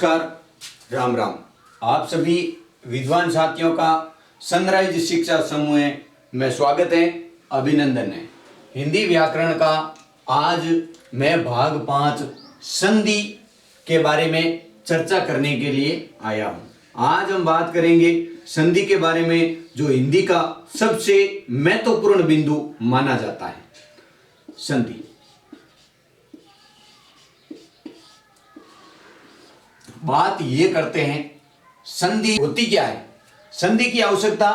नमस्कार, राम राम। आप सभी विद्वान साथियों का सनराइज शिक्षा समूह में स्वागत है, अभिनंदन है। हिंदी व्याकरण का आज मैं भाग 5 संधि के बारे में चर्चा करने के लिए आया हूं। आज हम बात करेंगे संधि के बारे में, जो हिंदी का सबसे महत्वपूर्ण बिंदु माना जाता है, संधि। बात ये करते हैं संधि होती क्या है, संधि की आवश्यकता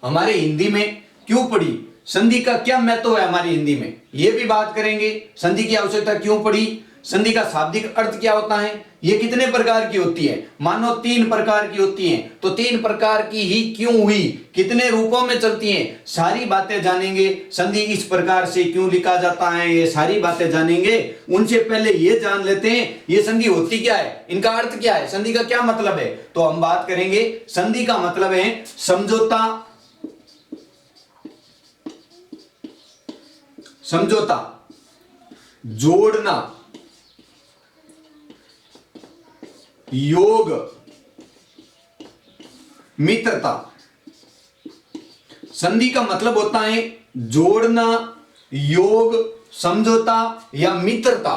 हमारे हिंदी में क्यों पड़ी, संधि का क्या महत्व है हमारी हिंदी में, ये भी बात करेंगे। संधि की आवश्यकता क्यों पड़ी, संधि का शाब्दिक अर्थ क्या होता है, ये कितने प्रकार की होती है, मानो 3 प्रकार की होती हैं, तो 3 प्रकार की ही क्यों हुई, कितने रूपों में चलती हैं, सारी बातें जानेंगे। संधि इस प्रकार से क्यों लिखा जाता है, ये सारी बातें जानेंगे। उनसे पहले ये जान लेते हैं ये संधि होती क्या है, इनका अर्थ क्या है, संधि का क्या मतलब है। तो हम बात करेंगे, संधि का मतलब है समझौता, समझौता, जोड़ना, योग, मित्रता। संधि का मतलब होता है जोड़ना, योग, समझौता या मित्रता।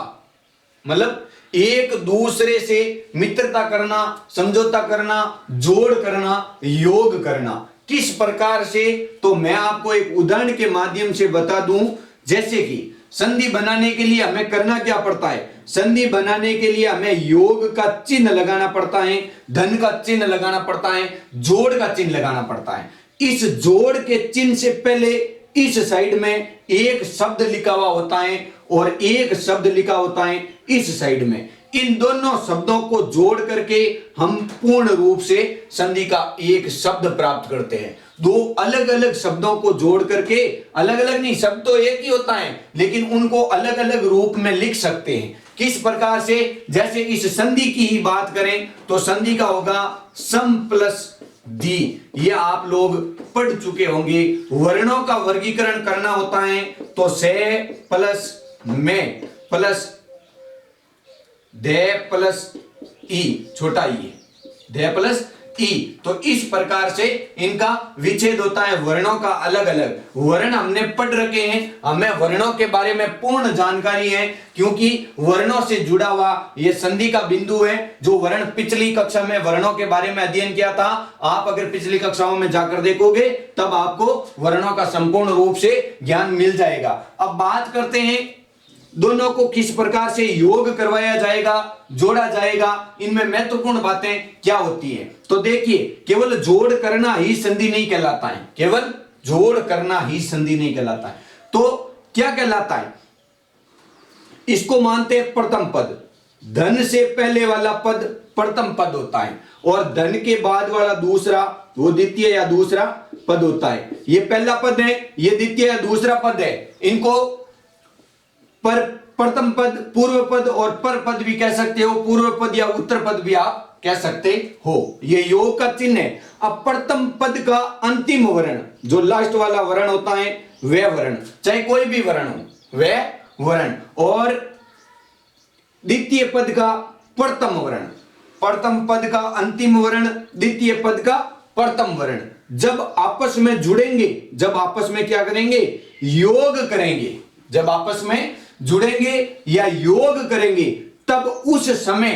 मतलब एक दूसरे से मित्रता करना, समझौता करना, जोड़ करना, योग करना। किस प्रकार से, तो मैं आपको एक उदाहरण के माध्यम से बता दूं। जैसे कि संधि बनाने के लिए हमें करना क्या पड़ता है, संधि बनाने के लिए हमें योग का चिन्ह लगाना पड़ता है, धन का चिन्ह लगाना पड़ता है, जोड़ का चिन्ह लगाना पड़ता है। इस जोड़ के चिन्ह से पहले इस साइड में एक शब्द लिखा हुआ होता है और एक शब्द लिखा होता है इस साइड में। इन दोनों शब्दों को जोड़ करके हम पूर्ण रूप से संधि का एक शब्द प्राप्त करते हैं। दो अलग अलग शब्दों को जोड़ करके, अलग अलग नहीं, शब्द तो एक ही होता है लेकिन उनको अलग अलग रूप में लिख सकते हैं। किस प्रकार से, जैसे इस संधि की ही बात करें तो संधि का होगा सम प्लस दी। ये आप लोग पढ़ चुके होंगे। वर्णों का वर्गीकरण करना होता है तो से प्लस में प्लस दे प्लस ई, छोटा ई, दे प्लस ई। तो इस प्रकार से इनका विच्छेद होता है वर्णों का अलग अलग। वर्ण हमने पढ़ रखे हैं, हमें वर्णों के बारे में पूर्ण जानकारी है, क्योंकि वर्णों से जुड़ा हुआ यह संधि का बिंदु है। जो वर्ण पिछली कक्षा में वर्णों के बारे में अध्ययन किया था, आप अगर पिछली कक्षाओं में जाकर देखोगे तब आपको वर्णों का संपूर्ण रूप से ज्ञान मिल जाएगा। अब बात करते हैं दोनों को किस प्रकार से योग करवाया जाएगा, जोड़ा जाएगा, इनमें महत्वपूर्ण बातें क्या होती हैं। तो देखिए, केवल जोड़ करना ही संधि नहीं कहलाता है, केवल जोड़ करना ही संधि नहीं कहलाता है। तो क्या कहलाता है, इसको मानते हैं प्रथम पद। धन से पहले वाला पद प्रथम पद होता है और धन के बाद वाला दूसरा वो द्वितीय या दूसरा पद होता है। ये पहला पद है, ये द्वितीय या दूसरा पद है। इनको पर प्रथम पद, पूर्व पद और पर पद भी कह सकते हो, पूर्व पद या उत्तर पद भी आप कह सकते हो। ये योग का चिन्ह है। अब प्रथम पद का अंतिम वर्ण, जो लास्ट वाला वर्ण होता है, वह वर्ण, चाहे कोई भी वर्ण हो, वह वर्ण, और द्वितीय पद का प्रथम वर्ण, प्रथम पद का अंतिम वर्ण, द्वितीय पद का प्रथम वर्ण जब आपस में जुड़ेंगे, जब आपस में क्या करेंगे, योग करेंगे, जब आपस में जुड़ेंगे या योग करेंगे, तब उस समय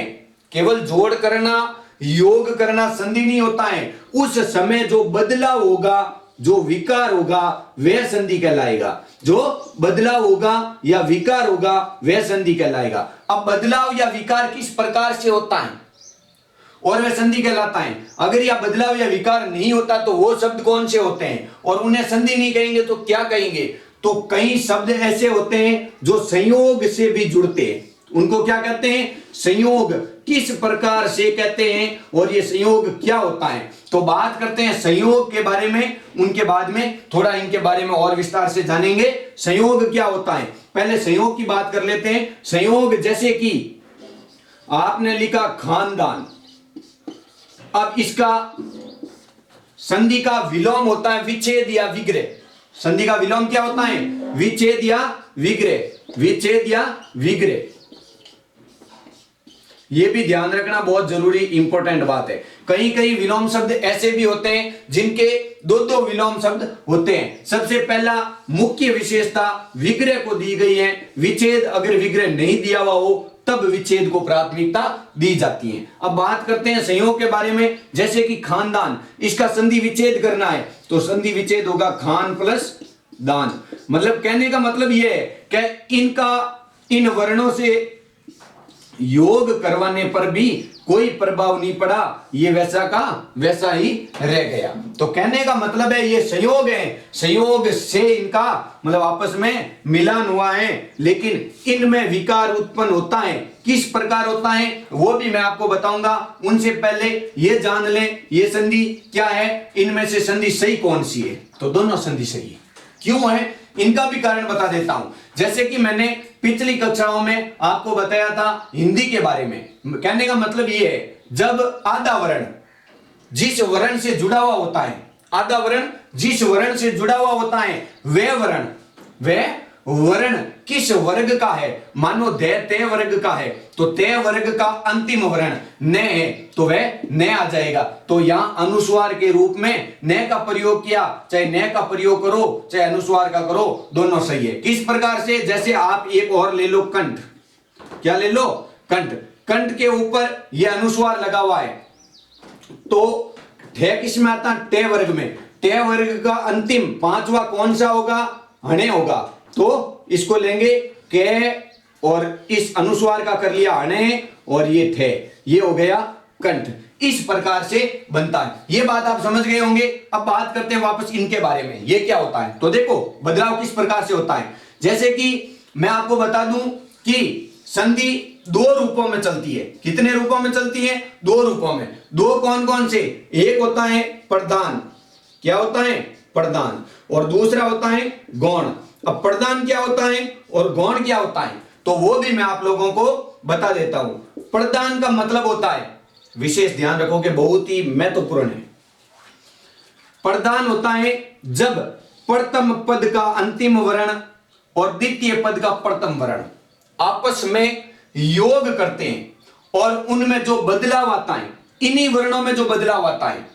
केवल जोड़ करना, योग करना संधि नहीं होता है। उस समय जो बदलाव होगा, जो विकार होगा, वह संधि कहलाएगा। जो बदलाव होगा या विकार होगा वह संधि कहलाएगा। अब बदलाव या विकार किस प्रकार से होता है और वह संधि कहलाता है। अगर यह बदलाव या विकार नहीं होता तो वो शब्द कौन से होते हैं, और उन्हें संधि नहीं कहेंगे तो क्या कहेंगे। तो कई शब्द ऐसे होते हैं जो संयोग से भी जुड़ते हैं, उनको क्या कहते हैं, संयोग। किस प्रकार से कहते हैं और ये संयोग क्या होता है, तो बात करते हैं संयोग के बारे में। उनके बाद में थोड़ा इनके बारे में और विस्तार से जानेंगे। संयोग क्या होता है, पहले संयोग की बात कर लेते हैं। संयोग जैसे कि आपने लिखा खानदान, अब इसका संधि का विलोम होता है विच्छेद या विग्रह। संधि का विलोम क्या होता है, विच्छेद या विग्रह, विच्छेद या विग्रह। ये भी ध्यान रखना बहुत जरूरी इंपॉर्टेंट बात है। कहीं कहीं विलोम शब्द ऐसे भी होते हैं जिनके दो दो विलोम शब्द होते हैं। सबसे पहला मुख्य विशेषता विग्रह को दी गई है। विच्छेद अगर विग्रह नहीं दिया हुआ हो तब विच्छेद को प्राथमिकता दी जाती है। अब बात करते हैं संयोग के बारे में। जैसे कि खानदान, इसका संधि विच्छेद करना है तो संधि विच्छेद होगा खान प्लस दान। मतलब कहने का मतलब यह है कि इन वर्णों से योग करवाने पर भी कोई प्रभाव नहीं पड़ा, ये वैसा का वैसा ही रह गया। तो कहने का मतलब है ये संयोग है, संयोग से इनका मतलब आपस में मिलान हुआ है, लेकिन इनमें विकार उत्पन्न होता है। किस प्रकार होता है वो भी मैं आपको बताऊंगा। उनसे पहले ये जान लें ये संधि क्या है, इनमें से संधि सही कौन सी है। तो दोनों संधि सही है। क्यों है इनका भी कारण बता देता हूं। जैसे कि मैंने पिछली कक्षाओं में आपको बताया था हिंदी के बारे में। कहने का मतलब यह है जब आधा वर्ण जिस वर्ण से जुड़ा हुआ होता है, आधा वर्ण जिस वर्ण से जुड़ा हुआ होता है वह वर्ण किस वर्ग का है। मानो तय वर्ग का है तो तय वर्ग का अंतिम वर्ण न है तो वह न आ जाएगा। तो यहां अनुस्वार के रूप में न का प्रयोग किया, चाहे न का प्रयोग करो चाहे अनुस्वार का करो, दोनों सही है। किस प्रकार से, जैसे आप एक और ले लो कंठ। क्या ले लो? कंठ। कंठ के ऊपर यह अनुस्वार लगा हुआ है तो ठे किस में आता है? तय वर्ग में। तय वर्ग का अंतिम पांचवा कौन सा होगा? हणे होगा। तो इसको लेंगे के और इस अनुस्वार का कर लिया हणे और ये थे, ये हो गया कंठ। इस प्रकार से बनता है। ये बात आप समझ गए होंगे। अब बात करते हैं वापस इनके बारे में, ये क्या होता है। तो देखो बदलाव किस प्रकार से होता है। जैसे कि मैं आपको बता दूं कि संधि दो रूपों में चलती है। कितने रूपों में चलती है? दो रूपों में। दो कौन कौन से? एक होता है प्रधान। क्या होता है? प्रधान। और दूसरा होता है गौण। अब प्रधान क्या होता है और गौण क्या होता है तो वो भी मैं आप लोगों को बता देता हूं। प्रधान का मतलब होता है, विशेष ध्यान रखोगे बहुत ही महत्वपूर्ण है। प्रधान होता है जब प्रथम पद का अंतिम वर्ण और द्वितीय पद का प्रथम वर्ण आपस में योग करते हैं और उनमें जो बदलाव आता है, इन्हीं वर्णों में जो बदलाव आता है,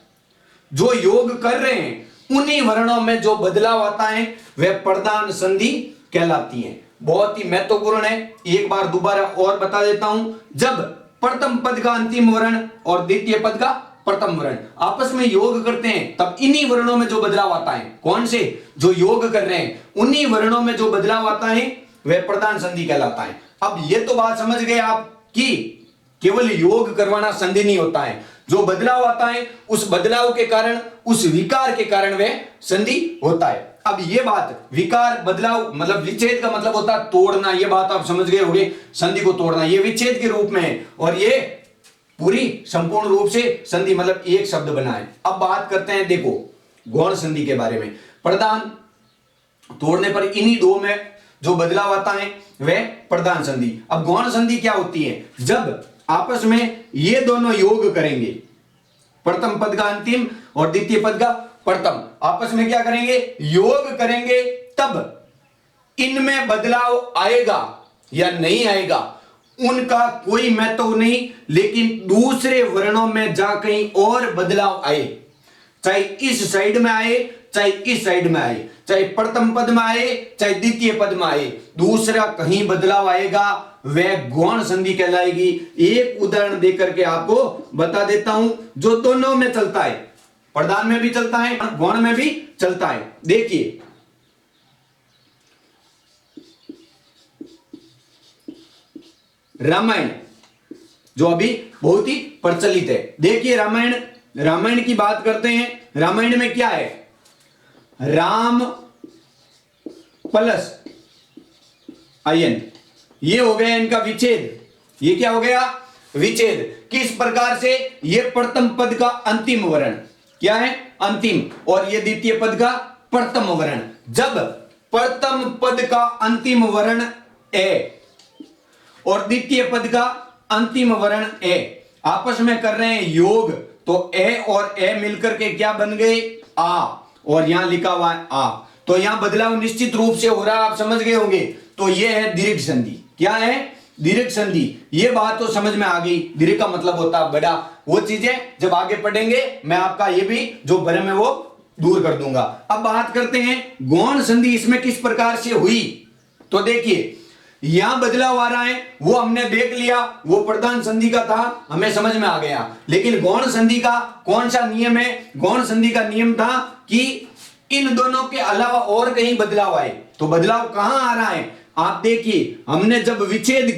जो योग कर रहे हैं उन्हीं वर्णों में जो बदलाव आता है वह प्रधान संधि कहलाती है। बहुत ही महत्वपूर्ण है। एक बार दोबारा और बता देता हूं। जब प्रथम पद का अंतिम वर्ण और द्वितीय पद का प्रथम वर्ण आपस में योग करते हैं तब इन्हीं वर्णों में जो बदलाव आता है, कौन से? जो योग कर रहे हैं उन्हीं वर्णों में जो बदलाव आता है वह प्रधान संधि कहलाता है। अब ये तो बात समझ गए आप कि केवल योग करवाना संधि नहीं होता है, जो बदलाव आता है उस बदलाव के कारण, उस विकार के कारण वह संधि होता है। अब ये बात विकार बदलाव मतलब विच्छेद का मतलब होता है तोड़ना, ये बात आप समझ गए होंगे। संधि को तोड़ना ये विच्छेद के रूप में है और ये पूरी संपूर्ण रूप से संधि मतलब एक शब्द बना है। अब बात करते हैं देखो गौण संधि के बारे में। प्रधान तोड़ने पर इन्हीं दो में जो बदलाव आता है वह प्रधान संधि। अब गौण संधि क्या होती है? जब आपस में ये दोनों योग करेंगे, प्रथम पद का अंतिम और द्वितीय पद का प्रथम आपस में क्या करेंगे? योग करेंगे, तब इनमें बदलाव आएगा या नहीं आएगा उनका कोई महत्व नहीं, लेकिन दूसरे वर्णों में जा कहीं और बदलाव आए, चाहे इस साइड में आए चाहे इस साइड में आए, चाहे प्रथम पद में आए चाहे द्वितीय पद में आए, दूसरा कहीं बदलाव आएगा वह गौण संधि कहलाएगी। एक उदाहरण देकर के आपको बता देता हूं जो दोनों में चलता है, प्रधान में भी चलता है गौण में भी चलता है। देखिए रामायण जो अभी बहुत ही प्रचलित है। देखिए रामायण की बात करते हैं। रामायण में क्या है? राम प्लस अयन, ये हो गया इनका विच्छेद। ये क्या हो गया? विच्छेद। किस प्रकार से? ये प्रथम पद का अंतिम वर्ण क्या है? अंतिम। और ये द्वितीय पद का प्रथम वर्ण। जब प्रथम पद का अंतिम वर्ण ए और द्वितीय पद का अंतिम वर्ण ए आपस में कर रहे हैं योग, तो ए और ए मिलकर के क्या बन गए? आ। और यहां लिखा हुआ है आ, तो यहां बदलाव निश्चित रूप से हो रहा है, आप समझ गए होंगे। तो यह है दीर्घ संधि। क्या है? दीर्घ संधि, ये बात तो समझ में आ गई। दीर्घ का मतलब होता है बड़ा। वो चीजें जब आगे पढ़ेंगे मैं आपका ये भी जो भ्रम है वो दूर कर दूंगा। अब बात करते हैं गौण संधि इसमें किस प्रकार से हुई। तो देखिए यहां बदलाव आ रहा है, वो हमने देख लिया, वो प्रधान संधि का था, हमें समझ में आ गया। लेकिन गौण संधि का कौन सा नियम है? गौण संधि का नियम था कि इन दोनों के अलावा और कहीं बदलाव आए। तो बदलाव कहां आ रहा है? आप देखिए हमने जब विच्छेद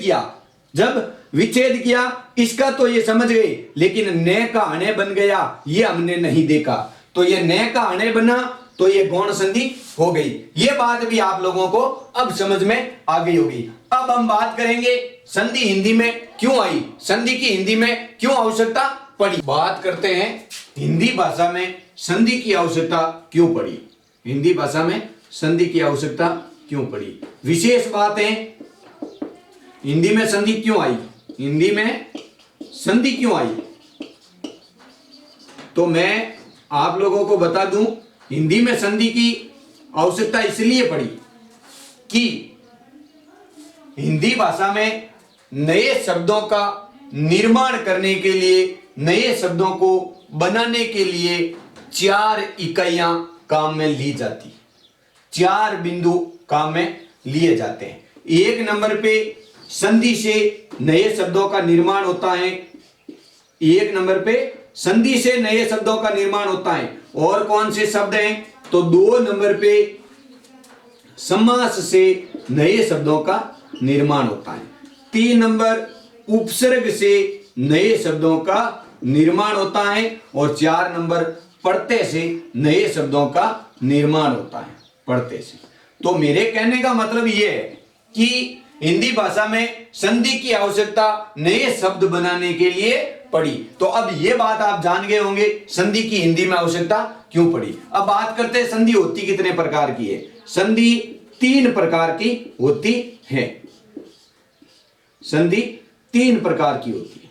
किया इसका तो ये समझ गए, लेकिन न का अणे बन गया ये हमने नहीं देखा। तो ये न का अणे बना तो ये गौण संधि हो गई। ये बात भी आप लोगों को अब समझ में आ गई होगी। अब हम बात करेंगे संधि हिंदी में क्यों आई, संधि की हिंदी में क्यों आवश्यकता पड़ी। बात करते हैं हिंदी भाषा में संधि की आवश्यकता क्यों पड़ी। हिंदी भाषा में संधि की आवश्यकता क्यों पड़ी? विशेष बात है हिंदी में संधि क्यों आई, हिंदी में संधि क्यों आई। तो मैं आप लोगों को बता दूं हिंदी में संधि की आवश्यकता इसलिए पड़ी कि हिंदी भाषा में नए शब्दों का निर्माण करने के लिए, नए शब्दों को बनाने के लिए 4 इकाइयां काम में ली जाती, 4 बिंदु काम में लिए जाते हैं। 1 नंबर पे संधि से नए शब्दों का निर्माण होता है, 1 नंबर पे संधि से नए शब्दों का निर्माण होता है। और कौन से शब्द हैं? तो 2 नंबर पे समास से नए शब्दों का निर्माण होता है, 3 नंबर उपसर्ग से नए शब्दों का निर्माण होता है और 4 नंबर प्रत्यय से नए शब्दों का निर्माण होता है, प्रत्यय से। तो मेरे कहने का मतलब यह है कि हिंदी भाषा में संधि की आवश्यकता नए शब्द बनाने के लिए पड़ी। तो अब यह बात आप जान गए होंगे संधि की हिंदी में आवश्यकता क्यों पड़ी। अब बात करते हैं संधि होती कितने प्रकार की है। संधि 3 प्रकार की होती है, संधि 3 प्रकार की होती है।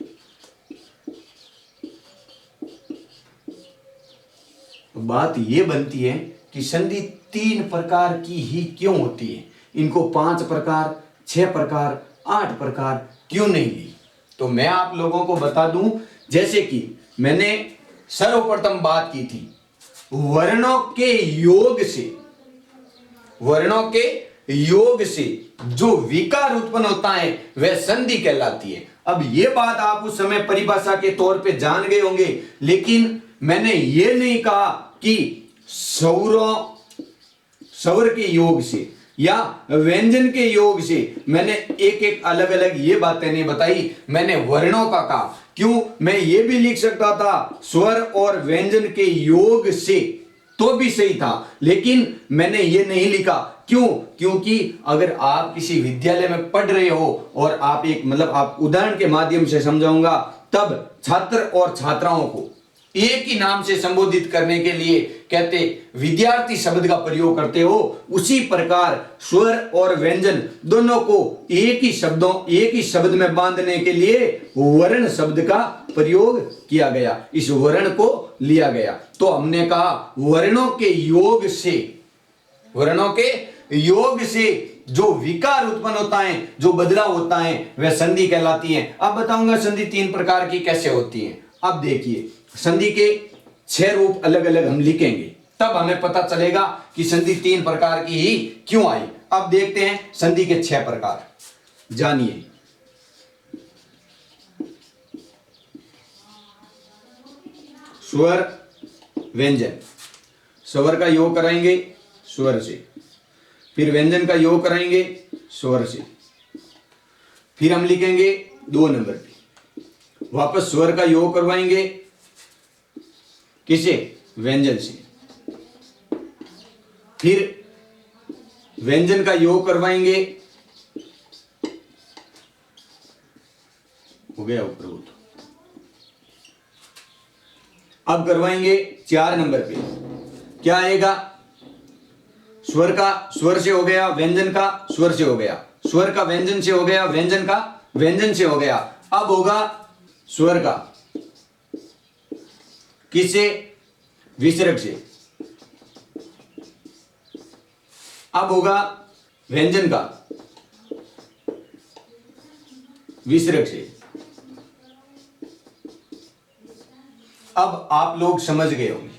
तो बात यह बनती है कि संधि 3 प्रकार की ही क्यों होती है, इनको 5 प्रकार, 6 प्रकार, 8 प्रकार क्यों नहीं ली। तो मैं आप लोगों को बता दूं, जैसे कि मैंने सर्वप्रथम बात की थी वर्णों के योग से, वर्णों के योग से जो विकार उत्पन्न होता है वह संधि कहलाती है। अब यह बात आप उस समय परिभाषा के तौर पे जान गए होंगे, लेकिन मैंने यह नहीं कहा कि स्वर के योग से या व्यंजन के योग से। मैंने एक एक अलग अलग ये बातें नहीं बताई, मैंने वर्णों का कहा। क्यों? मैं ये भी लिख सकता था स्वर और व्यंजन के योग से, तो भी सही था, लेकिन मैंने ये नहीं लिखा। क्यों? क्योंकि अगर आप किसी विद्यालय में पढ़ रहे हो और आप एक आप उदाहरण के माध्यम से समझाऊंगा, तब छात्र और छात्राओं को एक ही नाम से संबोधित करने के लिए कहते विद्यार्थी शब्द का प्रयोग करते हो, उसी प्रकार स्वर और व्यंजन दोनों को एक ही शब्द में बांधने के लिए वर्ण शब्द का प्रयोग किया गया, इस वर्ण को लिया गया। तो हमने कहा वर्णों के योग से जो विकार उत्पन्न होता है, जो बदलाव होता है, वह संधि कहलाती है। अब बताऊंगा संधि 3 प्रकार की कैसे होती है। अब देखिए संधि के 6 रूप अलग अलग हम लिखेंगे, तब हमें पता चलेगा कि संधि 3 प्रकार की ही क्यों आई। अब देखते हैं संधि के 6 प्रकार, जानिए। स्वर व्यंजन, स्वर का योग कराएंगे स्वर से, फिर व्यंजन का योग कराएंगे स्वर से, फिर हम लिखेंगे 2 नंबर पे, वापस स्वर का योग करवाएंगे किसे? व्यंजन से, फिर व्यंजन का योग करवाएंगे, हो गया ऊपर वो तो। अब करवाएंगे 4 नंबर पे, क्या आएगा? स्वर का स्वर से हो गया, व्यंजन का स्वर से हो गया, स्वर का व्यंजन से हो गया, व्यंजन का व्यंजन से हो गया। अब होगा स्वर का किससे? विसर्ग से। अब होगा व्यंजन का विसर्ग से। अब आप लोग समझ गए होंगे,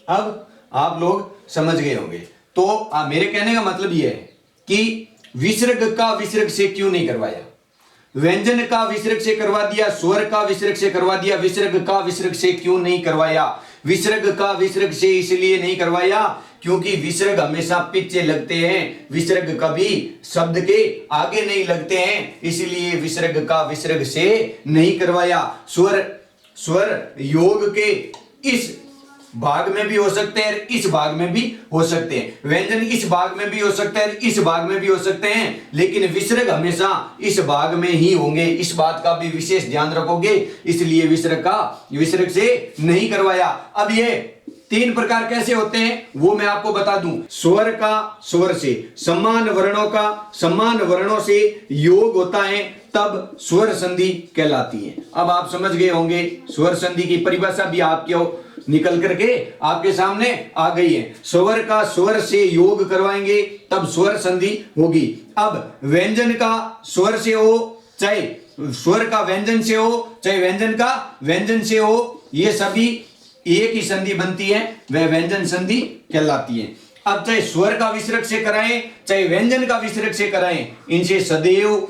अब आप लोग समझ गए होंगे। तो मेरे कहने का मतलब यह है कि विसर्ग का विसर्ग से क्यों नहीं करवाया, व्यंजन का विसर्ग से करवा दिया, स्वर का विसर्ग से करवा दिया, विसर्ग का विसर्ग से क्यों नहीं करवाया? विसर्ग का विसर्ग से इसलिए नहीं करवाया क्योंकि विसर्ग हमेशा पीछे लगते हैं, विसर्ग कभी शब्द के आगे नहीं लगते हैं, इसलिए विसर्ग का विसर्ग से नहीं करवाया। स्वर योग के इस भाग में भी हो सकते हैं, इस भाग में भी हो सकते हैं, व्यंजन इस भाग में भी हो सकते हैं, इस भाग में भी हो सकते हैं, लेकिन विसर्ग हमेशा इस भाग में ही होंगे। इस बात का भी विशेष ध्यान रखोगे, इसलिए विसर्ग से नहीं करवाया। अब ये 3 प्रकार कैसे होते हैं वो मैं आपको बता दूं। स्वर का स्वर से, समान वर्णों का समान वर्णों से योग होता है, तब स्वर संधि कहलाती है। अब आप समझ गए होंगे, स्वर संधि की परिभाषा भी आपके निकल करके आपके सामने आ गई है। स्वर का स्वर से योग करवाएंगे तब स्वर संधि होगी। अब व्यंजन का स्वर से हो, चाहे स्वर का व्यंजन से हो, चाहे व्यंजन का व्यंजन से हो, ये सभी एक ही संधि बनती है, वह व्यंजन संधि कहलाती है। अब चाहे स्वर का विसर्ग से कराएं, चाहे व्यंजन का विसर्ग से कराएं, इनसे सदैव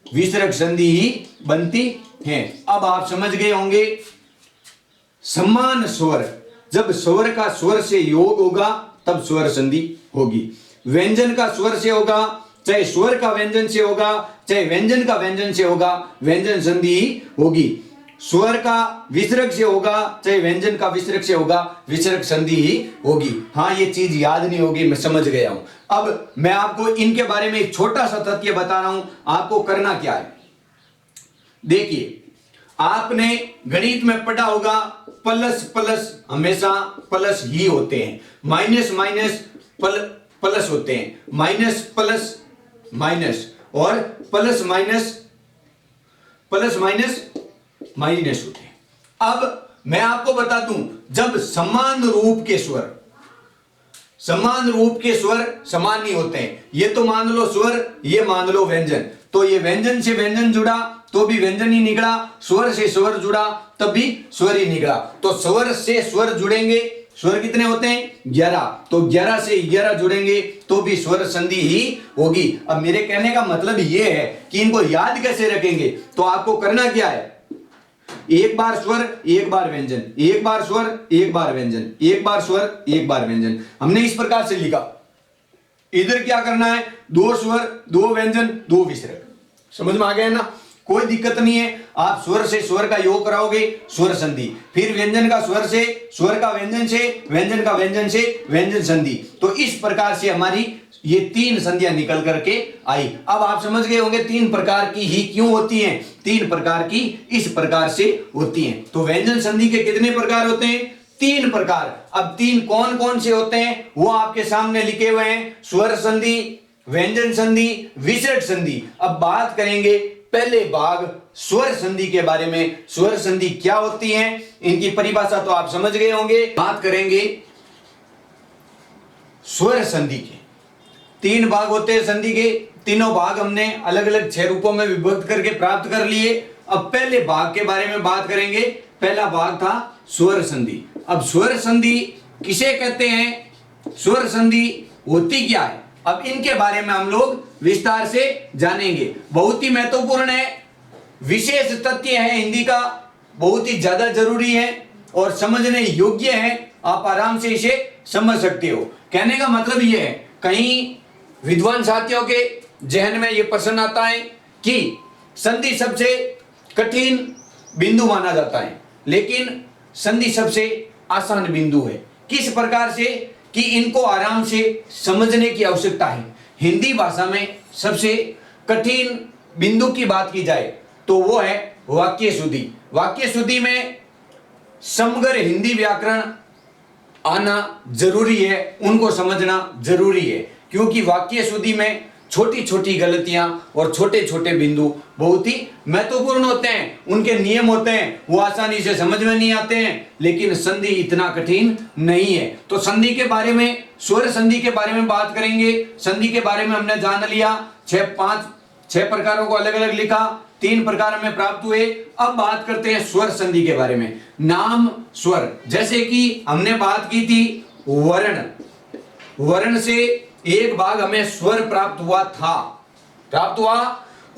विसर्ग संधि ही बनती है। अब आप समझ गए होंगे, समान स्वर, जब स्वर का स्वर से योग होगा तब स्वर संधि होगी। व्यंजन का स्वर से होगा, चाहे स्वर का व्यंजन से होगा, चाहे व्यंजन का व्यंजन से होगा, व्यंजन संधि ही होगी। स्वर का विसर्ग से होगा, चाहे व्यंजन का विसर्ग से होगा, विसर्ग संधि ही होगी। हाँ, ये चीज याद नहीं होगी, मैं समझ गया हूं। अब मैं आपको इनके बारे में एक छोटा सा तथ्य बता रहा हूं, आपको करना क्या है। देखिए, आपने गणित में पढ़ा होगा, प्लस प्लस हमेशा प्लस ही होते हैं, माइनस माइनस प्लस होते हैं, माइनस प्लस माइनस, और प्लस माइनस माइनस होते हैं। अब मैं आपको बता दूं, जब समान रूप के स्वर समान नहीं होते हैं, ये तो मान लो स्वर, ये मान लो व्यंजन, तो ये व्यंजन से व्यंजन जुड़ा तो भी व्यंजन ही निकला, स्वर से स्वर जुड़ा तब भी स्वर ही निकला। तो स्वर से स्वर जुड़ेंगे, स्वर कितने होते हैं 11, तो 11 से 11 जुड़ेंगे तो भी स्वर संधि ही होगी। अब मेरे कहने का मतलब ये है कि इनको याद कैसे रखेंगे, तो आपको करना क्या है, एक बार स्वर एक बार व्यंजन, एक बार स्वर एक बार व्यंजन, एक बार स्वर एक बार व्यंजन। हमने इस प्रकार से लिखा, इधर क्या करना है, 2 स्वर 2 व्यंजन 2 विसर्ग। समझ में आ गया ना, कोई दिक्कत नहीं है। आप स्वर से स्वर का योग कराओगे, स्वर संधि, फिर व्यंजन का स्वर से, स्वर का व्यंजन से, व्यंजन का व्यंजन से, व्यंजन संधि। तो इस प्रकार से हमारी ये 3 संधियां निकल करके आई। अब आप समझ गए होंगे 3 प्रकार की ही क्यों होती हैं, 3 प्रकार की इस प्रकार से होती हैं। तो व्यंजन संधि के कितने प्रकार होते हैं, 3 प्रकार। अब 3 कौन कौन से होते हैं वो आपके सामने लिखे हुए हैं, स्वर संधि, व्यंजन संधि, विसर्ग संधि। अब बात करेंगे पहले भाग स्वर संधि के बारे में। स्वर संधि क्या होती है, इनकी परिभाषा तो आप समझ गए होंगे। बात करेंगे स्वर संधि के 3 भाग होते हैं संधि के, तीनों भाग हमने अलग अलग 6 रूपों में विभक्त करके प्राप्त कर लिए। अब पहले भाग के बारे में बात करेंगे। पहला भाग था स्वर संधि। अब स्वर संधि किसे कहते हैं, स्वर संधि होती क्या है, अब इनके बारे में हम लोग विस्तार से जानेंगे। बहुत ही महत्वपूर्ण है, विशेष तथ्य है हिंदी का, बहुत ही ज्यादा जरूरी है और समझने योग्य है। आप आराम से इसे समझ सकते हो। कहने का मतलब यह है, कहीं विद्वान साथियों के जहन में यह प्रश्न आता है कि संधि सबसे कठिन बिंदु माना जाता है, लेकिन संधि सबसे आसान बिंदु है। किस प्रकार से कि इनको आराम से समझने की आवश्यकता है। हिंदी भाषा में सबसे कठिन बिंदु की बात की जाए तो वो है वाक्य शुद्धि। वाक्य शुद्धि में समग्र हिंदी व्याकरण आना जरूरी है, उनको समझना जरूरी है, क्योंकि वाक्य शुद्धि में छोटी छोटी गलतियां और छोटे छोटे बिंदु बहुत ही महत्वपूर्ण होते हैं। उनके नियम होते हैं, वो आसानी से समझ में नहीं आते हैं, लेकिन संधि इतना कठिन नहीं है। तो संधि के बारे में, स्वर संधि के बारे में बात करेंगे। संधि के बारे में हमने जान लिया, 6 प्रकारों को अलग अलग लिखा। तीन प्रकार हमें प्राप्त हुए। अब बात करते हैं स्वर संधि के बारे में। नाम स्वर, जैसे कि हमने बात की थी वर्ण, वर्ण से एक भाग हमें स्वर प्राप्त हुआ,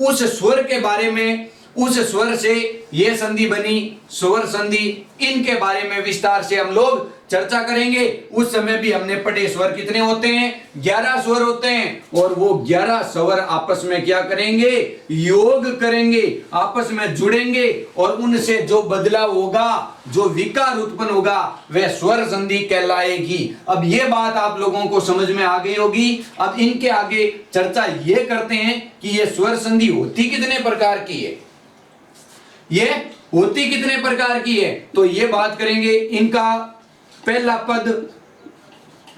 उस स्वर के बारे में, उस स्वर से यह संधि बनी स्वर संधि, इनके बारे में विस्तार से हम लोग चर्चा करेंगे। उस समय भी हमने पढ़े स्वर कितने होते हैं, 11 स्वर होते हैं, और वो 11 स्वर आपस में क्या करेंगे, योग करेंगे, आपस में जुड़ेंगे, और उनसे जो बदलाव होगा, जो विकार उत्पन्न होगा, वह स्वर संधि कहलाएगी। अब ये बात आप लोगों को समझ में आ गई होगी। अब इनके आगे चर्चा ये करते हैं कि ये स्वर संधि होती कितने प्रकार की है, ये होती कितने प्रकार की है, तो ये बात करेंगे। इनका पहला पद,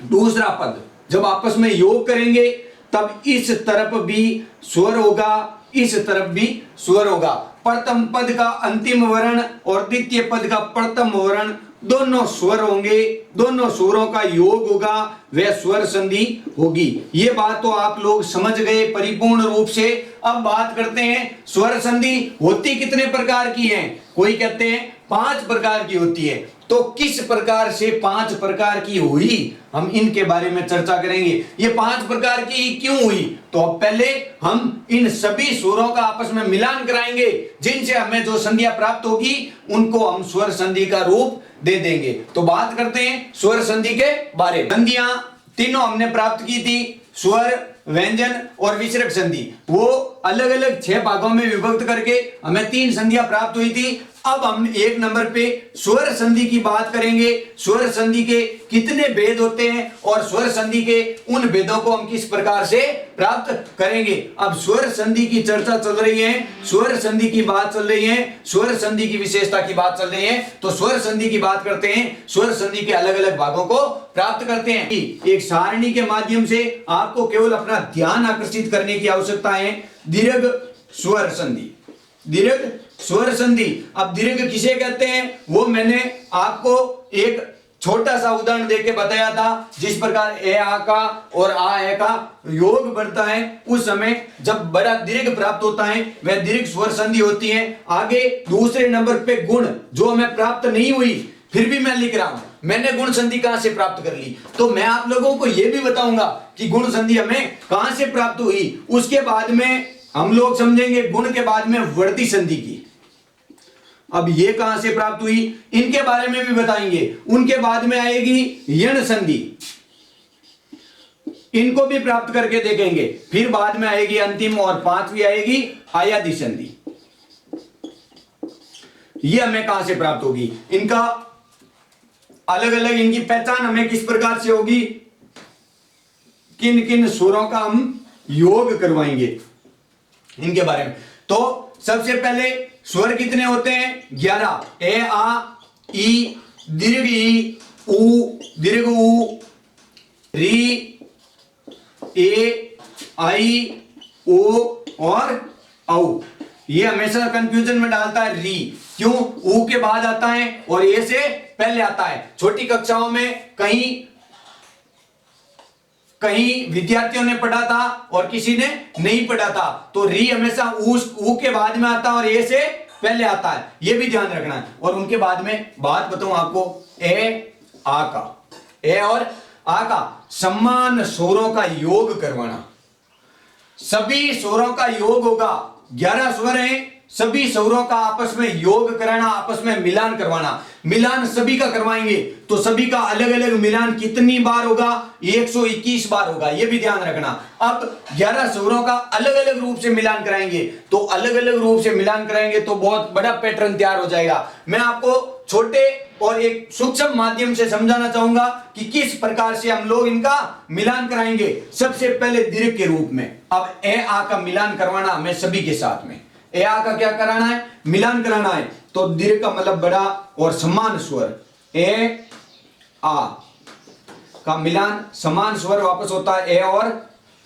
दूसरा पद जब आपस में योग करेंगे तब इस तरफ भी स्वर होगा, इस तरफ भी स्वर होगा। प्रथम पद का अंतिम वर्ण और द्वितीय पद का प्रथम वर्ण दोनों स्वर होंगे, दोनों स्वरों का योग होगा, वह स्वर संधि होगी। ये बात तो आप लोग समझ गए परिपूर्ण रूप से। अब बात करते हैं स्वर संधि होती कितने प्रकार की है। कोई कहते हैं 5 प्रकार की होती है, तो किस प्रकार से 5 प्रकार की हुई, हम इनके बारे में चर्चा करेंगे। ये 5 प्रकार की क्यों हुई, तो अब पहले हम इन सभी स्वरों का आपस में मिलान कराएंगे, जिनसे हमें जो संधियां प्राप्त होगी उनको हम स्वर संधि का रूप दे देंगे। तो बात करते हैं स्वर संधि के बारे में। संधियां तीनों हमने प्राप्त की थी, स्वर, व्यंजन और विसर्ग संधि। वो अलग अलग 6 भागों में विभक्त करके हमें 3 संधियां प्राप्त हुई थी। अब हम 1 नंबर पे स्वर संधि की बात करेंगे। स्वर संधि के कितने भेद होते हैं और स्वर संधि के उन भेदों को हम किस प्रकार से प्राप्त करेंगे। अब स्वर संधि की चर्चा चल रही है, स्वर संधि की बात चल रही है, स्वर संधि की विशेषता की बात चल रही है, तो स्वर संधि की बात करते हैं। स्वर संधि के अलग अलग भागों को प्राप्त करते हैं। एक सारणी के माध्यम से आपको केवल अपना ध्यान आकर्षित करने की आवश्यकता है। दीर्घ स्वर संधि, दीर्घ स्वर संधि। अब दीर्घ किसे कहते हैं वो मैंने आपको एक छोटा सा उदाहरण देके बताया था। जिस प्रकार ए आ का और आ ए का योग बढ़ता है, उस समय जब बड़ा दीर्घ प्राप्त होता है वह दीर्घ स्वर संधि होती है। आगे दूसरे नंबर पे गुण, जो हमें प्राप्त नहीं हुई फिर भी मैं लिख रहा हूं, मैंने गुण संधि कहां से प्राप्त कर ली, तो मैं आप लोगों को यह भी बताऊंगा कि गुण संधि हमें कहां से प्राप्त हुई। उसके बाद में हम लोग समझेंगे गुण के बाद में वृद्धि संधि की। अब ये कहां से प्राप्त हुई इनके बारे में भी बताएंगे। उनके बाद में आएगी यण संधि, इनको भी प्राप्त करके देखेंगे। फिर बाद में आएगी अंतिम और 5वीं आएगी आयादी संधि। ये हमें कहां से प्राप्त होगी, इनका अलग अलग इनकी पहचान हमें किस प्रकार से होगी, किन किन स्वरों का हम योग करवाएंगे इनके बारे में। तो सबसे पहले स्वर कितने होते हैं, 11। ए आ, ई, दीर्घ ई, ऊ, दीर्घ ऊ, री, ए, आई, ओ और औ। ये हमेशा कंफ्यूजन में डालता है री, क्यों, ऊ के बाद आता है और ए से पहले आता है। छोटी कक्षाओं में कहीं विद्यार्थियों ने पढ़ा था और किसी ने नहीं पढ़ा था, तो री हमेशा ऊ के बाद में आता है और ए से पहले आता है, ये भी ध्यान रखना है। और उनके बाद में बात बताऊं आपको, ए आ का, ए और आ का समान स्वरों का योग करवाना। सभी स्वरों का योग होगा, 11 स्वर हैं, सभी स्वरों का आपस में योग कराना, आपस में मिलान करवाना। मिलान सभी का करवाएंगे तो सभी का अलग अलग मिलान कितनी बार होगा, 121 बार होगा, यह भी ध्यान रखना। अब 11 स्वरों का अलग अलग रूप से मिलान कराएंगे, तो अलग अलग रूप से मिलान कराएंगे तो बहुत बड़ा पैटर्न तैयार हो जाएगा। मैं आपको छोटे और एक सूक्ष्म माध्यम से समझाना चाहूंगा कि किस प्रकार से हम लोग इनका मिलान कराएंगे। सबसे पहले दीर्घ के रूप में अब ए आ का मिलान करवाना हमें सभी के साथ में। ए आ का क्या कराना है, मिलान कराना है। तो दीर्घ का मतलब बड़ा और समान स्वर, ए आ का मिलान समान स्वर वापस होता है ए और